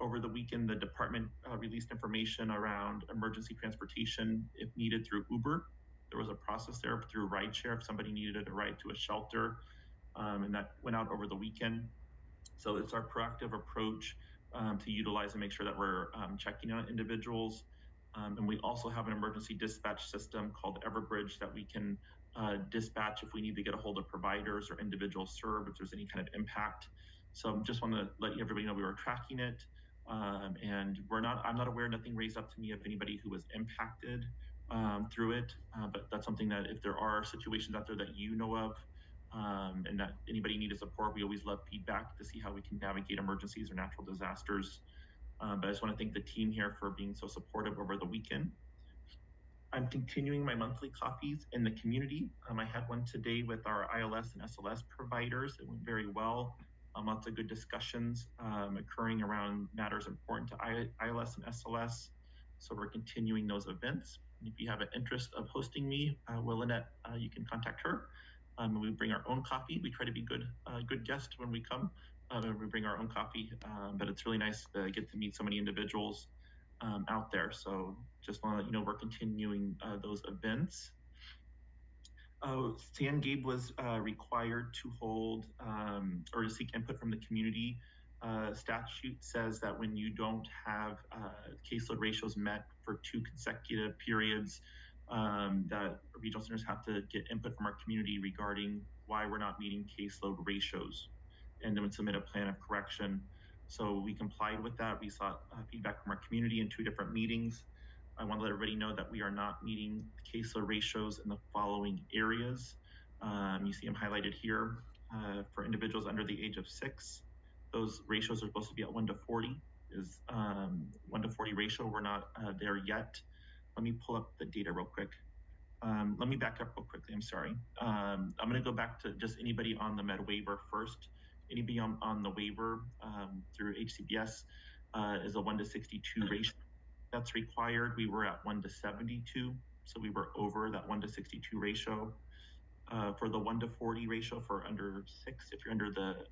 Over the weekend, the department released information around emergency transportation if needed through Uber. There was a process there through rideshare if somebody needed a ride to a shelter, and that went out over the weekend. So it's our proactive approach to utilize and make sure that we're checking on individuals. And we also have an emergency dispatch system called Everbridge that we can dispatch if we need to get a hold of providers or individuals served if there's any kind of impact. So just want to let everybody know we were tracking it, and I'm not aware, nothing raised up to me of anybody who was impacted through it, but that's something that if there are situations out there that you know of, and that anybody needed support, we always love feedback to see how we can navigate emergencies or natural disasters. But I just want to thank the team here for being so supportive over the weekend. I'm continuing my monthly coffees in the community. I had one today with our ILS and SLS providers. It went very well. Lots of good discussions occurring around matters important to ILS and SLS. So we're continuing those events. And if you have an interest of hosting me, Lynette, you can contact her. We bring our own coffee. We try to be good guests when we come. We bring our own coffee, but it's really nice to get to meet so many individuals out there. So just want to let you know we're continuing those events. San Gabe was required to hold or to seek input from the community. Statute says that when you don't have caseload ratios met for 2 consecutive periods, that regional centers have to get input from our community regarding why we're not meeting caseload ratios, and then submit a plan of correction. So we complied with that. We sought feedback from our community in 2 different meetings. I want to let everybody know that we are not meeting caseload ratios in the following areas. You see them highlighted here. For individuals under the age of 6, those ratios are supposed to be at 1:40. Is 1:40 ratio. We're not there yet. Let me pull up the data real quick. Let me back up real quickly. I'm sorry. I'm going to go back to just anybody on the med waiver first. Anybody on the waiver through HCBS is a 1:62 ratio. That's required. We were at 1:72, so we were over that 1:62 ratio. For the 1:40 ratio for under 6, if you're under the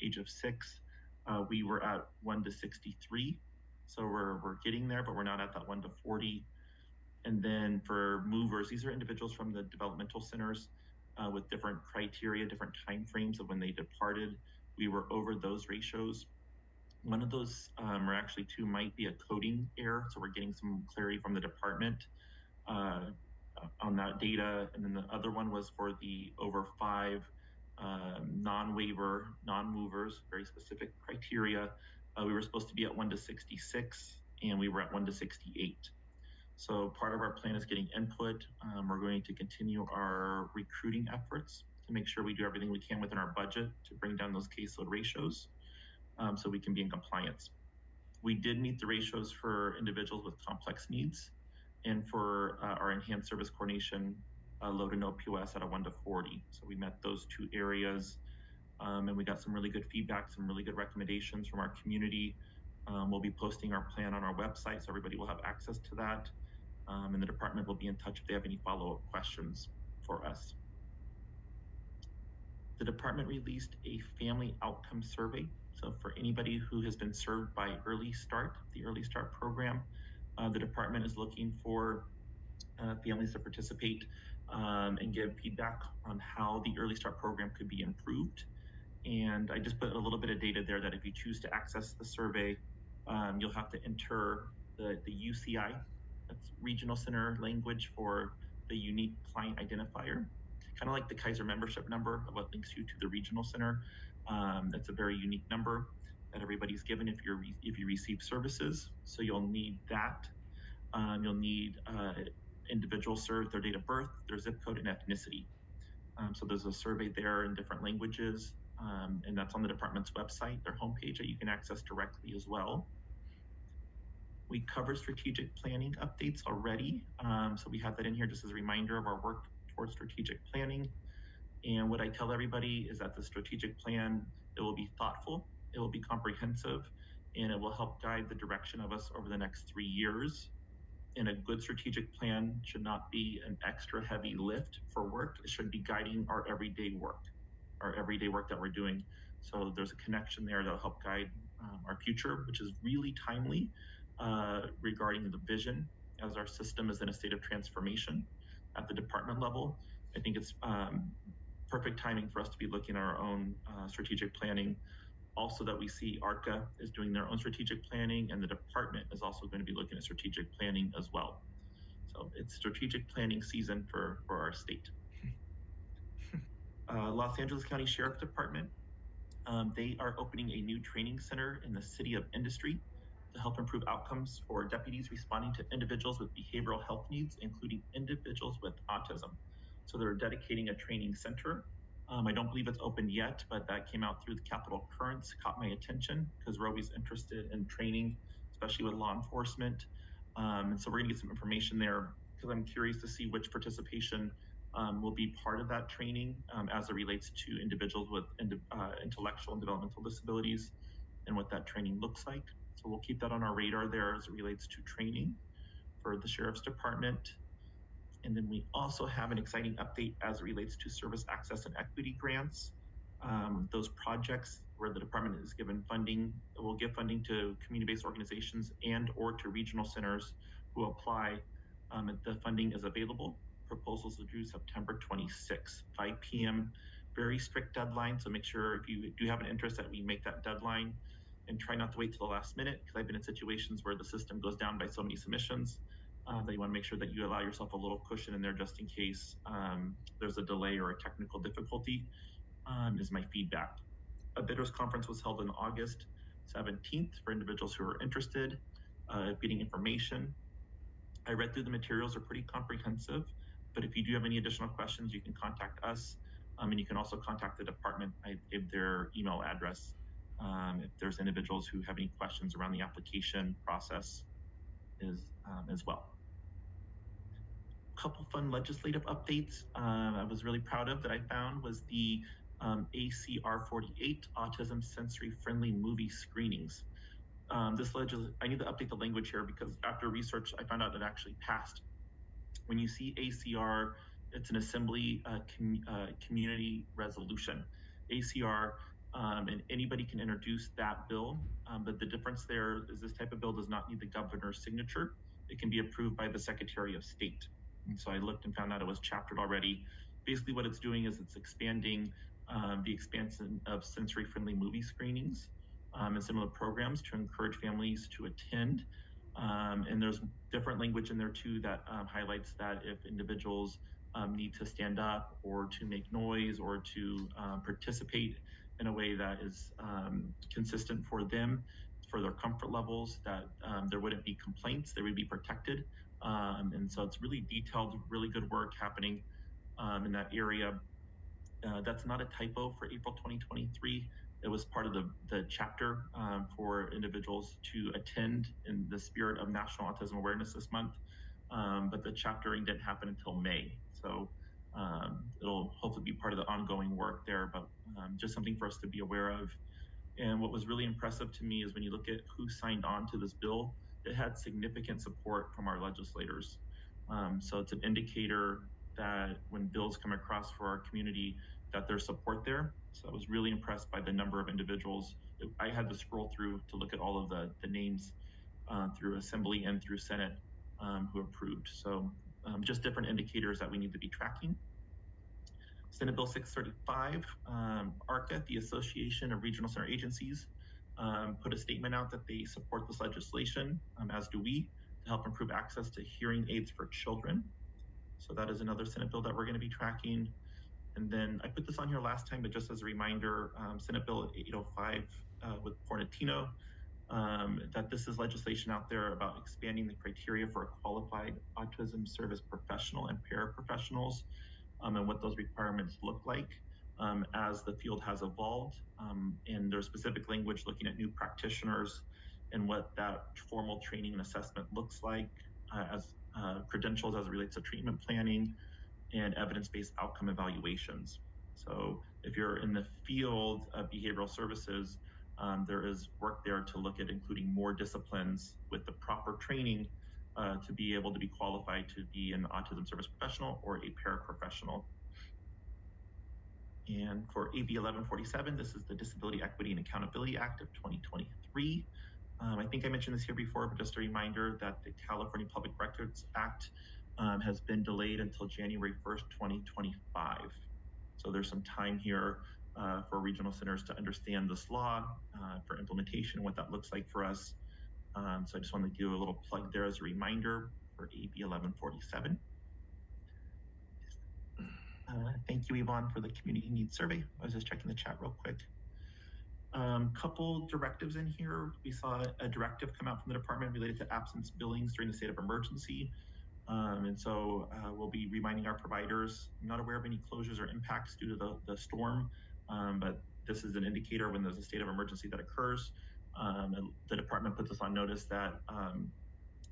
age of 6, we were at 1:63. So we're getting there, but we're not at that 1:40. And then for movers, these are individuals from the developmental centers with different criteria, different timeframes of when they departed. We were over those ratios. One of those, or actually 2, might be a coding error. So we're getting some clarity from the department on that data. And then the other one was for the over 5 non-waiver, non-movers, very specific criteria. We were supposed to be at 1:66, and we were at 1:68. So part of our plan is getting input. We're going to continue our recruiting efforts to make sure we do everything we can within our budget to bring down those caseload ratios so we can be in compliance. We did meet the ratios for individuals with complex needs and for our enhanced service coordination low to no POS at a 1:40. So we met those 2 areas and we got some really good feedback, some really good recommendations from our community. We'll be posting our plan on our website, so everybody will have access to that. And the department will be in touch if they have any follow-up questions for us. The department released a family outcome survey. So for anybody who has been served by Early Start, the Early Start program, the department is looking for families to participate and give feedback on how the Early Start program could be improved. And I just put a little bit of data there that if you choose to access the survey, you'll have to enter the UCI, that's regional center language for the unique client identifier, kind of like the Kaiser membership number of what links you to the regional center. That's a very unique number that everybody's given if you receive services. So you'll need that. You'll need individuals served, their date of birth, their zip code, and ethnicity. So there's a survey there in different languages, and that's on the department's website, their homepage that you can access directly as well. We covered strategic planning updates already. So we have that in here just as a reminder of our work towards strategic planning. And what I tell everybody is that the strategic plan, it will be thoughtful, it will be comprehensive, and it will help guide the direction of us over the next 3 years. And a good strategic plan should not be an extra heavy lift for work. It should be guiding our everyday work that we're doing. So there's a connection there that'll help guide our future, which is really timely regarding the vision as our system is in a state of transformation at the department level. I think it's perfect timing for us to be looking at our own strategic planning. Also that we see ARCA is doing their own strategic planning, and the department is also going to be looking at strategic planning as well. So it's strategic planning season for our state. Los Angeles County Sheriff Department, they are opening a new training center in the City of Industry to help improve outcomes for deputies responding to individuals with behavioral health needs, including individuals with autism. So they're dedicating a training center. I don't believe it's opened yet, but that came out through the Capitol Currents, caught my attention because we're always interested in training, especially with law enforcement. And so we're gonna get some information there because I'm curious to see which participation will be part of that training as it relates to individuals with intellectual and developmental disabilities and what that training looks like. So we'll keep that on our radar there as it relates to training for the Sheriff's Department. And then we also have an exciting update as it relates to service access and equity grants. Those projects where the department is given funding, will give funding to community-based organizations and or to regional centers who apply. The funding is available. Proposals are due September 26th, 5 p.m. Very strict deadline, so make sure if you do have an interest that we make that deadline and try not to wait till the last minute, because I've been in situations where the system goes down by so many submissions. that you want to make sure that you allow yourself a little cushion in there just in case there's a delay or a technical difficulty, is my feedback. A bidders conference was held on August 17th for individuals who are interested, getting information. I read through the materials, are pretty comprehensive, but if you do have any additional questions, you can contact us, and you can also contact the department. I gave their email address if there's individuals who have any questions around the application process as well. A couple fun legislative updates I was really proud of that I found was the ACR 48 Autism Sensory Friendly Movie Screenings. I need to update the language here because after research, I found out it actually passed. When you see ACR, it's an assembly community resolution. ACR, and anybody can introduce that bill, but the difference there is this type of bill does not need the governor's signature. It can be approved by the Secretary of State. And so I looked and found out it was chaptered already. Basically what it's doing is it's expanding the expansion of sensory-friendly movie screenings and similar programs to encourage families to attend. And there's different language in there too that highlights that if individuals need to stand up or to make noise or to participate in a way that is consistent for them, for their comfort levels, that there wouldn't be complaints, they would be protected. And so it's really detailed, really good work happening in that area. That's not a typo for April 2023. It was part of the chapter for individuals to attend in the spirit of National Autism Awareness this month. But the chaptering didn't happen until May. So it'll hopefully be part of the ongoing work there, but just something for us to be aware of. And what was really impressive to me is when you look at who signed on to this bill, it had significant support from our legislators. So it's an indicator that when bills come across for our community, that there's support there. So I was really impressed by the number of individuals. I had to scroll through to look at all of the names through Assembly and through Senate who approved. So just different indicators that we need to be tracking. Senate Bill 635, ARCA, the Association of Regional Center Agencies, put a statement out that they support this legislation, as do we, to help improve access to hearing aids for children. So that is another Senate bill that we're going to be tracking. And then I put this on here last time, but just as a reminder, Senate Bill 805 with Fornatino, that this is legislation out there about expanding the criteria for a qualified autism service professional and paraprofessionals, and what those requirements look like as the field has evolved. And there's specific language looking at new practitioners and what that formal training and assessment looks like as credentials as it relates to treatment planning and evidence-based outcome evaluations. So if you're in the field of behavioral services, there is work there to look at including more disciplines with the proper training to be able to be qualified to be an autism service professional or a paraprofessional. And for AB 1147, this is the Disability Equity and Accountability Act of 2023. I think I mentioned this here before, but just a reminder that the California Public Records Act has been delayed until January 1st, 2025. So there's some time here for regional centers to understand this law, for implementation, what that looks like for us. So I just wanted to do a little plug there as a reminder for AB 1147. Thank you, Yvonne, for the community needs survey. I was just checking the chat real quick. Couple directives in here. We saw a directive come out from the department related to absence billings during the state of emergency. And so we'll be reminding our providers. I'm not aware of any closures or impacts due to the storm, but this is an indicator when there's a state of emergency that occurs. And the department puts us on notice that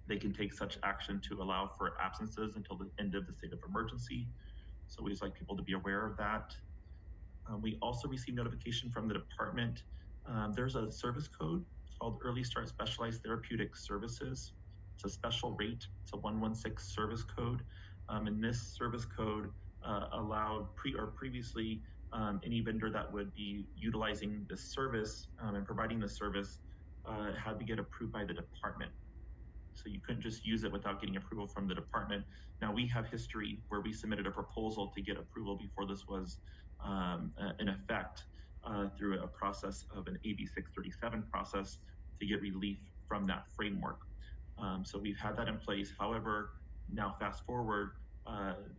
they can take such action to allow for absences until the end of the state of emergency. So we just like people to be aware of that. We also received notification from the department. There's a service code called Early Start Specialized Therapeutic Services. It's a special rate. It's a 116 service code. And this service code allowed previously any vendor that would be utilizing this service and providing this service had to get approved by the department. So you couldn't just use it without getting approval from the department. Now we have history where we submitted a proposal to get approval before this was in effect through a process of an AB 637 process to get relief from that framework. So we've had that in place. However, now fast forward,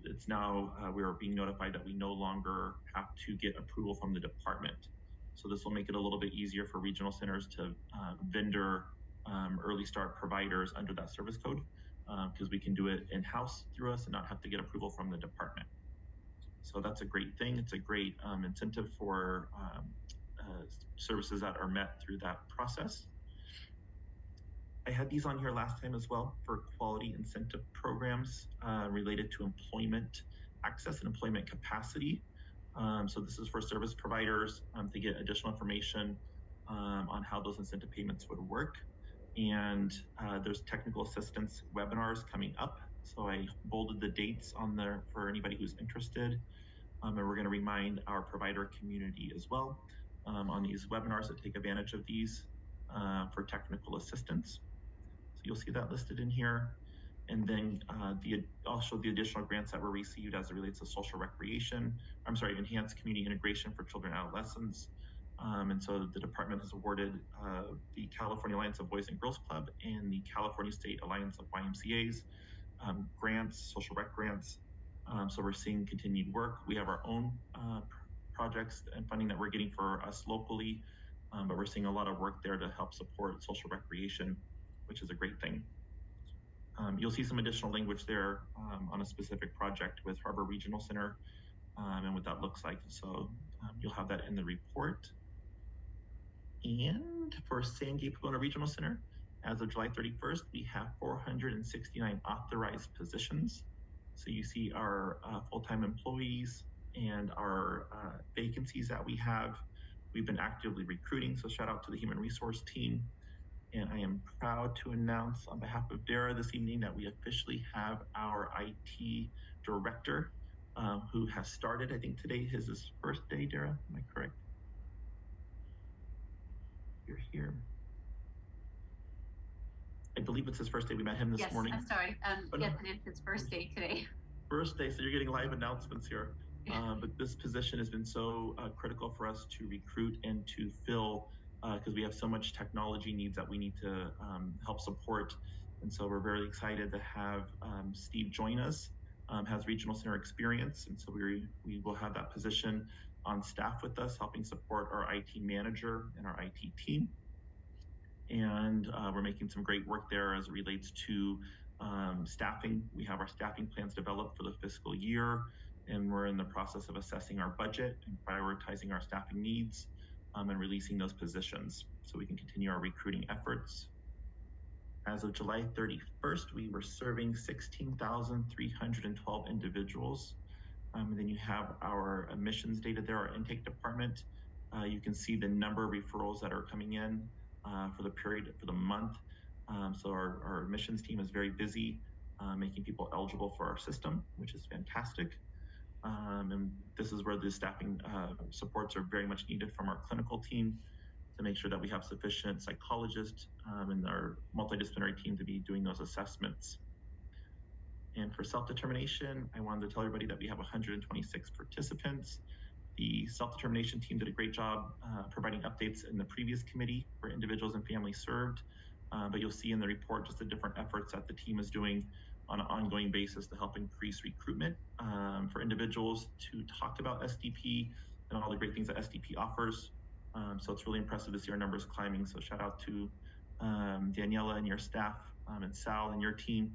it's now we are being notified that we no longer have to get approval from the department. So this will make it a little bit easier for regional centers to vendor early start providers under that service code, because we can do it in-house through us and not have to get approval from the department. So that's a great thing. It's a great incentive for services that are met through that process. I had these on here last time as well for quality incentive programs related to employment access and employment capacity. So this is for service providers to get additional information on how those incentive payments would work. And there's technical assistance webinars coming up. So I bolded the dates on there for anybody who's interested. And we're going to remind our provider community as well on these webinars to take advantage of these for technical assistance. So you'll see that listed in here. And then also the additional grants that were received as it relates to social recreation, enhanced community integration for children and adolescents. And so the department has awarded the California Alliance of Boys and Girls Club and the California State Alliance of YMCAs grants, social rec grants. So we're seeing continued work. We have our own projects and funding that we're getting for us locally, but we're seeing a lot of work there to help support social recreation, which is a great thing. You'll see some additional language there on a specific project with Harbor Regional Center and what that looks like. So you'll have that in the report. And for San Gabriel Pomona Regional Center, as of July 31st, we have 469 authorized positions. So you see our full-time employees and our vacancies that we have. We've been actively recruiting, so shout out to the human resource team. And I am proud to announce on behalf of Dara this evening that we officially have our IT director who has started. I think today is his first day, Dara, am I correct? You're here. I believe it's his first day. We met him this morning. Yes, I'm sorry. Yes, it is his first day today. First day, so you're getting live announcements here. But this position has been so critical for us to recruit and to fill because we have so much technology needs that we need to help support. And so we're very excited to have Steve join us, has regional center experience. And so we will have that position on staff with us, helping support our IT manager and our IT team. And we're making some great work there as it relates to staffing. We have our staffing plans developed for the fiscal year, and we're in the process of assessing our budget and prioritizing our staffing needs and releasing those positions so we can continue our recruiting efforts. As of July 31st, we were serving 16,312 individuals. And then you have our admissions data there, our intake department. You can see the number of referrals that are coming in for the period, for the month. So our admissions team is very busy making people eligible for our system, which is fantastic. And this is where the staffing supports are very much needed from our clinical team to make sure that we have sufficient psychologists and our multidisciplinary team to be doing those assessments. And for self-determination, I wanted to tell everybody that we have 126 participants. The self-determination team did a great job providing updates in the previous committee for individuals and families served. But you'll see in the report just the different efforts that the team is doing on an ongoing basis to help increase recruitment for individuals to talk about SDP and all the great things that SDP offers. So it's really impressive to see our numbers climbing. So shout out to Daniela and your staff and Sal and your team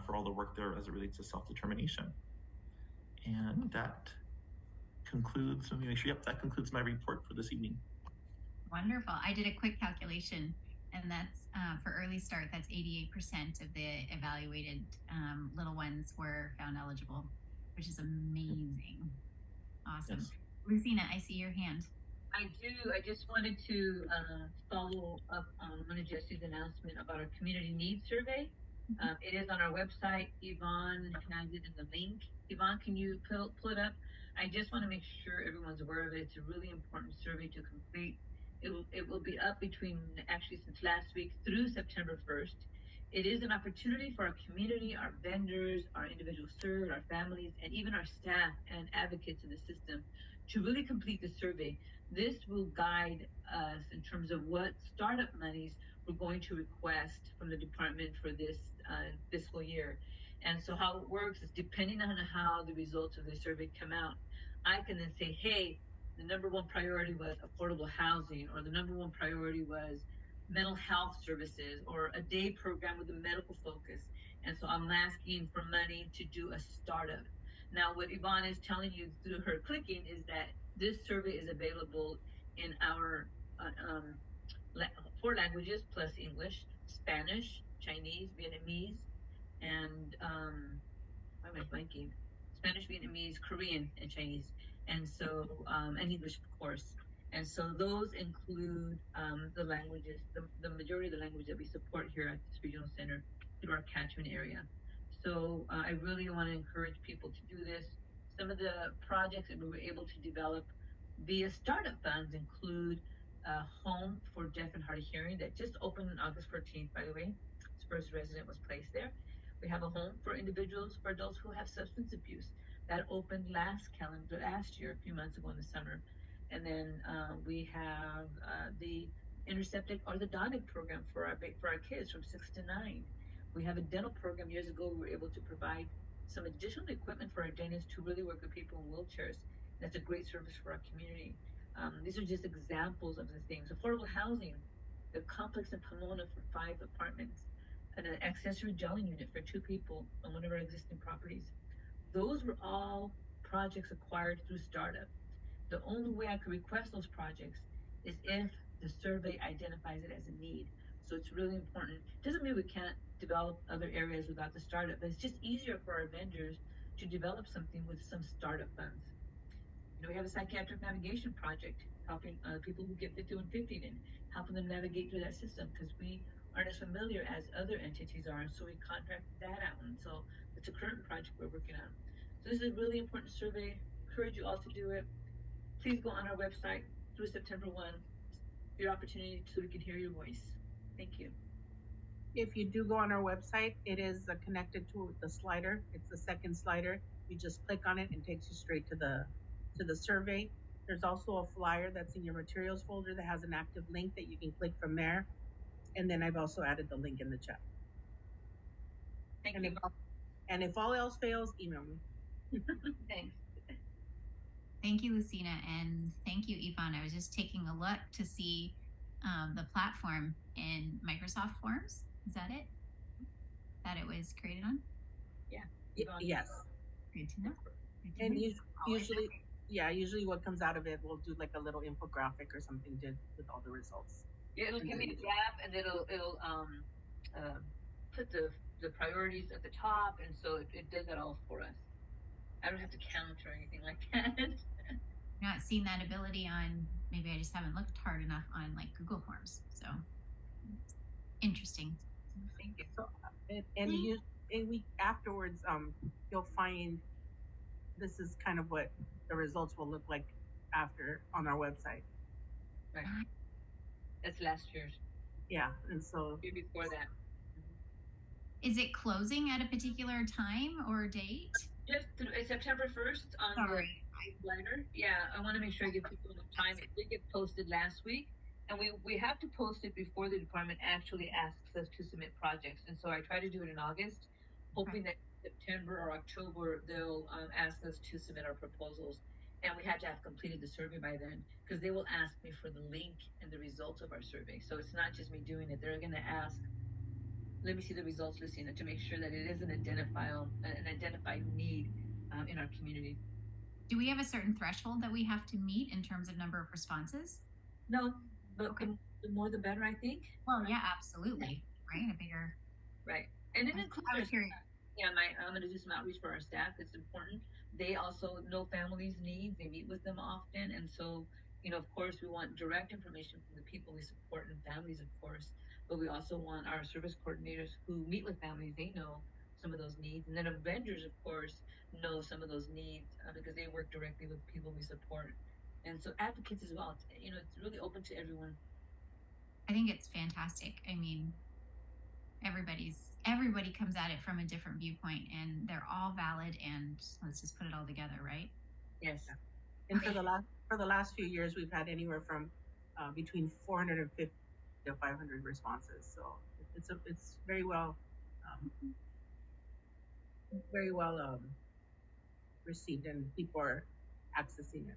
for all the work there as it relates to self-determination. And that concludes, let me make sure, yep, that concludes my report for this evening. Wonderful. I did a quick calculation, and that's for early start, that's 88% of the evaluated little ones were found eligible, which is amazing. Awesome. Yes. Lucina, I see your hand. I do. I just wanted to follow up on Jesse's announcement about our community needs survey. It is on our website. Yvonne has it in the link. Yvonne, can you pull it up? I just want to make sure everyone's aware of it. It's a really important survey to complete. It will be up actually since last week through September 1st. It is an opportunity for our community, our vendors, our individuals served, our families, and even our staff and advocates in the system to really complete the survey. This will guide us in terms of what startup monies we're going to request from the department for this fiscal year. And so how it works is depending on how the results of the survey come out, I can then say, hey, the number one priority was affordable housing, or the number one priority was mental health services, or a day program with a medical focus. And so I'm asking for money to do a startup. Now, what Yvonne is telling you through her clicking is that this survey is available in our 4 languages plus English, Spanish, Chinese, Vietnamese, and why am I blanking? Spanish, Vietnamese, Korean, and Chinese, and so and English, of course. And so those include the languages, the majority of the language that we support here at this regional center through our catchment area. So I really want to encourage people to do this. Some of the projects that we were able to develop via startup funds include a home for deaf and hard of hearing that just opened on August 14th, by the way. Its first resident was placed there. We have a home for individuals, for adults who have substance abuse. That opened last year, a few months ago in the summer. And then we have the interceptic orthodontic program for our kids from 6 to 9. We have a dental program. Years ago, we were able to provide some additional equipment for our dentists to really work with people in wheelchairs. That's a great service for our community. These are just examples of the things. Affordable housing, the complex in Pomona for 5 apartments, and an accessory dwelling unit for 2 people on one of our existing properties. Those were all projects acquired through startup. The only way I could request those projects is if the survey identifies it as a need. So it's really important. Doesn't mean we can't develop other areas without the startup, but it's just easier for our vendors to develop something with some startup funds. You know, we have a psychiatric navigation project helping people who get 5150 and helping them navigate through that system, because we aren't as familiar as other entities are, and so we contract that out. And so it's a current project we're working on. So this is a really important survey. Encourage you all to do it. Please go on our website through September 1, your opportunity so we can hear your voice. Thank you. If you do go on our website, it is connected to the slider. It's the second slider. You just click on it and it takes you straight to the survey. There's also a flyer that's in your materials folder that has an active link that you can click from there. And then I've also added the link in the chat. Thank you. And if all else fails, email me. Thanks. Thank you, Lucina, and thank you, Yvonne. I was just taking a look to see the platform in Microsoft Forms. Is that it? That it was created on? Yeah. Yes. Good to know. And usually what comes out of it, we'll do like a little infographic or something with all the results. Yeah, it'll give me the gap, and it'll put the priorities at the top, and so it does that all for us. I don't have to count or anything like that. Not seen that ability on, maybe I just haven't looked hard enough on like Google Forms. So interesting. Thank you. So, and we afterwards, you'll find this is kind of what the results will look like after on our website. Right. That's last year's. Yeah, and so before that. Is it closing at a particular time or date? Just September 1st on the newsletter. Yeah, I want to make sure I give people enough time. It did get posted last week, and we have to post it before the department actually asks us to submit projects. And so I try to do it in August, hoping that September or October they'll ask us to submit our proposals. And we have to have completed the survey by then, because they will ask me for the link and the results of our survey. So it's not just me doing it. They're going to ask, let me see the results, Lucina, to make sure that it is an identified need in our community. Do we have a certain threshold that we have to meet in terms of number of responses? No, but the more the better, I think. Well, yeah, absolutely. Right, a bigger. Right, and it includes. Yeah, I'm going to do some outreach for our staff. It's important. They also know families' needs. They meet with them often, and so of course, we want direct information from the people we support and families, of course. But we also want our service coordinators who meet with families. They know some of those needs, and then our vendors, of course, know some of those needs because they work directly with people we support, and so advocates as well. It's really open to everyone. I think it's fantastic. I mean, everybody comes at it from a different viewpoint, and they're all valid. And let's just put it all together, right? Yes. And for the last few years, we've had anywhere from between 450 to 500 responses. So it's very well received, and people are accessing it.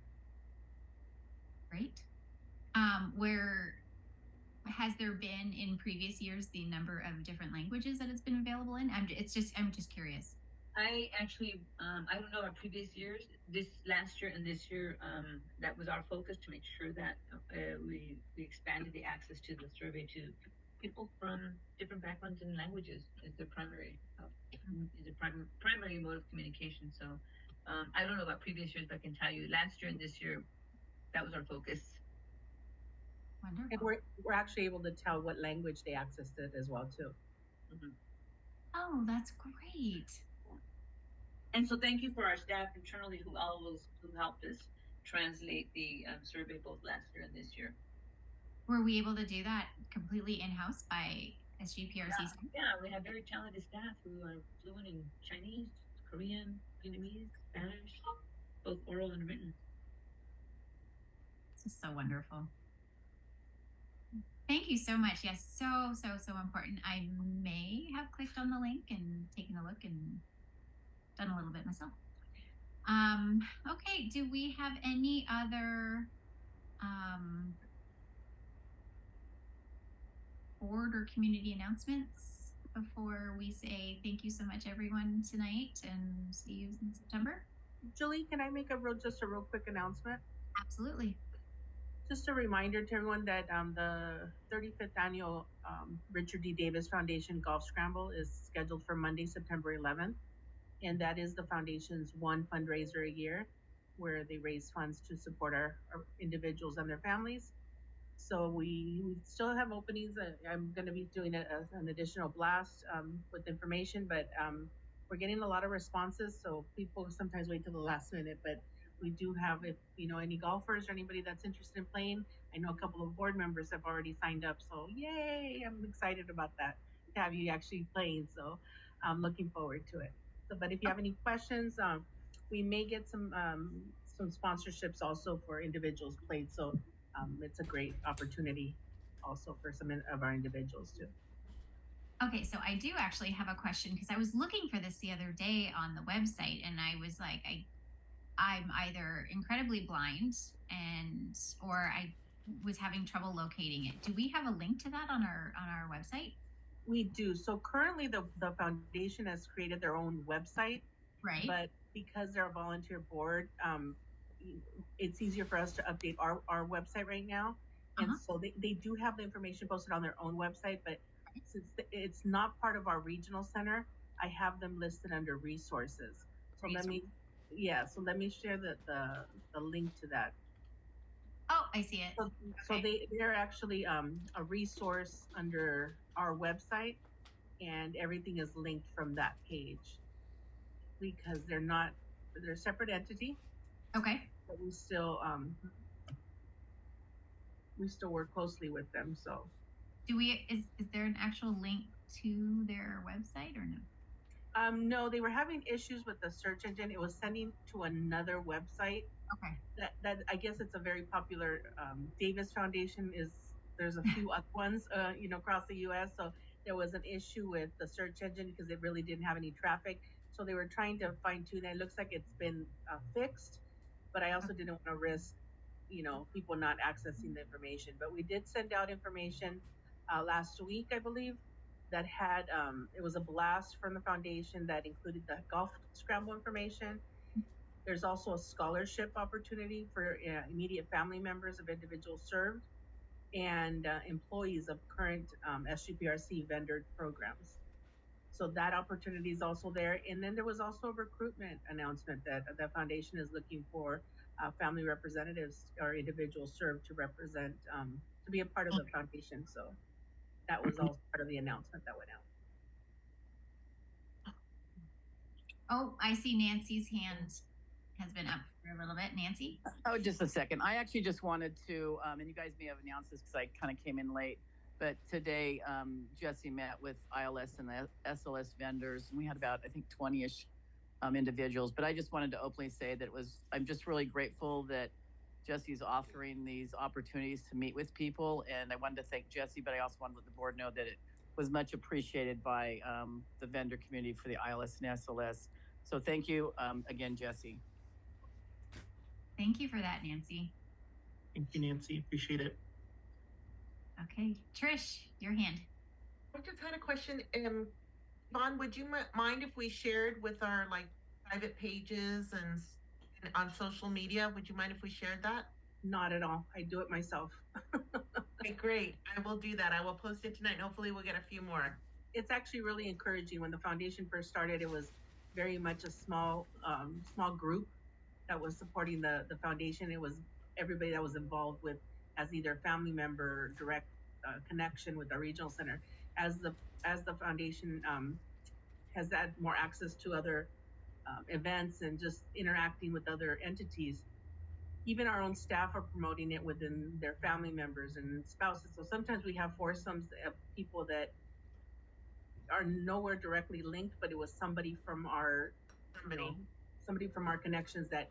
Great. Where has there been in previous years the number of different languages that it's been available in? I'm just curious. I actually, I don't know about previous years. This last year and this year, that was our focus to make sure that we expanded the access to the survey to people from different backgrounds and languages as their primary primary mode of communication. So I don't know about previous years, but I can tell you last year and this year, that was our focus. Wonderful. And we're actually able to tell what language they accessed it as well too. Mm-hmm. Oh, that's great. And so thank you for our staff internally who helped us translate the survey both last year and this year. Were we able to do that completely in-house by SGPRC? Yeah, we have very talented staff who are fluent in Chinese, Korean, Vietnamese, Spanish, both oral and written. This is so wonderful. Thank you so much. Yes, so important. I may have clicked on the link and taken a look and done a little bit myself. Okay, do we have any other board or community announcements before we say thank you so much everyone tonight and see you in September? Julie, can I make just a real quick announcement? Absolutely. Just a reminder to everyone that the 35th annual Richard D. Davis Foundation Golf Scramble is scheduled for Monday, September 11th. And that is the foundation's one fundraiser a year where they raise funds to support our individuals and their families. So we still have openings. I'm going to be doing an additional blast with information, but we're getting a lot of responses. So people sometimes wait till the last minute, but we do have, if any golfers or anybody that's interested in playing, I know a couple of board members have already signed up. So yay, I'm excited about that, to have you actually playing. So I'm looking forward to it. So, but if you have any questions, we may get some sponsorships also for individuals played. So it's a great opportunity also for some of our individuals too. Okay, so I do actually have a question because I was looking for this the other day on the website and I was like, I'm either incredibly blind or I was having trouble locating it. Do we have a link to that on our website? We do. So currently the foundation has created their own website, right? But because they're a volunteer board, it's easier for us to update our website right now. And so they do have the information posted on their own website, but since it's not part of our regional center, I have them listed under resources. So let me share the link to that. Oh, I see it. So they're actually a resource under our website, and everything is linked from that page because they're a separate entity. Okay. But we still work closely with them. So is there an actual link to their website or no? No, they were having issues with the search engine. It was sending to another website. Okay. That I guess it's a very popular Davis Foundation there's a few other ones across the US. So there was an issue with the search engine because it really didn't have any traffic. So they were trying to fine tune it. It looks like it's been fixed, but I also didn't want to risk people not accessing the information. But we did send out information last week, I believe, that had it was a blast from the foundation that included the golf scramble information. There's also a scholarship opportunity for immediate family members of individuals served and employees of current SGPRC vendor programs. So that opportunity is also there. And then there was also a recruitment announcement that the foundation is looking for family representatives or individuals served to represent, to be a part of the foundation. So that was also part of the announcement that went out. Oh, I see Nancy's hand has been up for a little bit. Nancy? Oh, just a second. I actually just wanted to, and you guys may have announced this because I kind of came in late, but today Jesse met with ILS and the SLS vendors, and we had about, I think, 20-ish individuals. But I just wanted to openly say that I'm just really grateful that Jesse's offering these opportunities to meet with people. And I wanted to thank Jesse, but I also wanted to let the board know that it was much appreciated by the vendor community for the ILS and SLS. So thank you again, Jesse. Thank you for that, Nancy. Thank you, Nancy. Appreciate it. Okay, Trish, your hand. I just had a question. Yvonne, would you mind if we shared with our like private pages and on social media? Would you mind if we shared that? Not at all. I do it myself. Okay, great. I will do that. I will post it tonight. And hopefully we'll get a few more. It's actually really encouraging. When the foundation first started, it was very much a small group that was supporting the foundation. It was everybody that was involved with as either family member, direct connection with the regional center. As the foundation has had more access to other events and just interacting with other entities, even our own staff are promoting it within their family members and spouses. So sometimes we have foursomes of people that are nowhere directly linked, but it was somebody from our connections that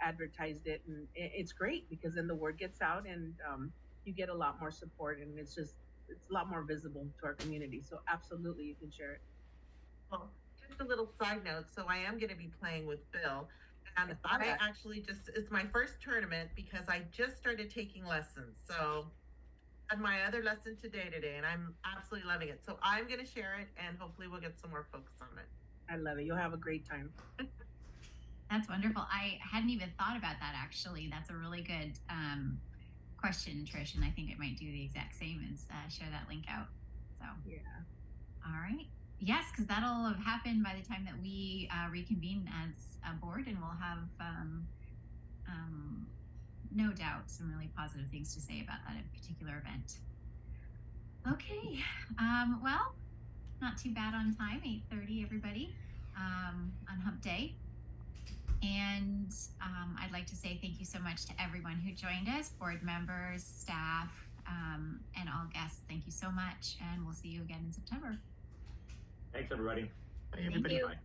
advertised it, and it's great because then the word gets out and you get a lot more support, and it's a lot more visible to our community. So absolutely, you can share it. Well, just a little side note. So I am going to be playing with Bill, and I actually it's my first tournament because I just started taking lessons. So I had my other lesson today, and I'm absolutely loving it. So I'm going to share it, and hopefully we'll get some more folks on it. I love it. You'll have a great time. That's wonderful. I hadn't even thought about that, actually. That's a really good question, Trish, and I think I might do the exact same and share that link out. So yeah. All right. Yes, because that'll have happened by the time that we reconvene as a board, and we'll have no doubt some really positive things to say about that particular event. Okay. Well, not too bad on time, 8:30, everybody, on Hump Day. And I'd like to say thank you so much to everyone who joined us, board members, staff, and all guests. Thank you so much, and we'll see you again in September. Thanks, everybody. Bye, everybody. Thank you.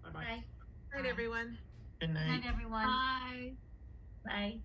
Bye-bye. Bye. Good night, everyone. Good night. Good night, everyone. Bye. Bye.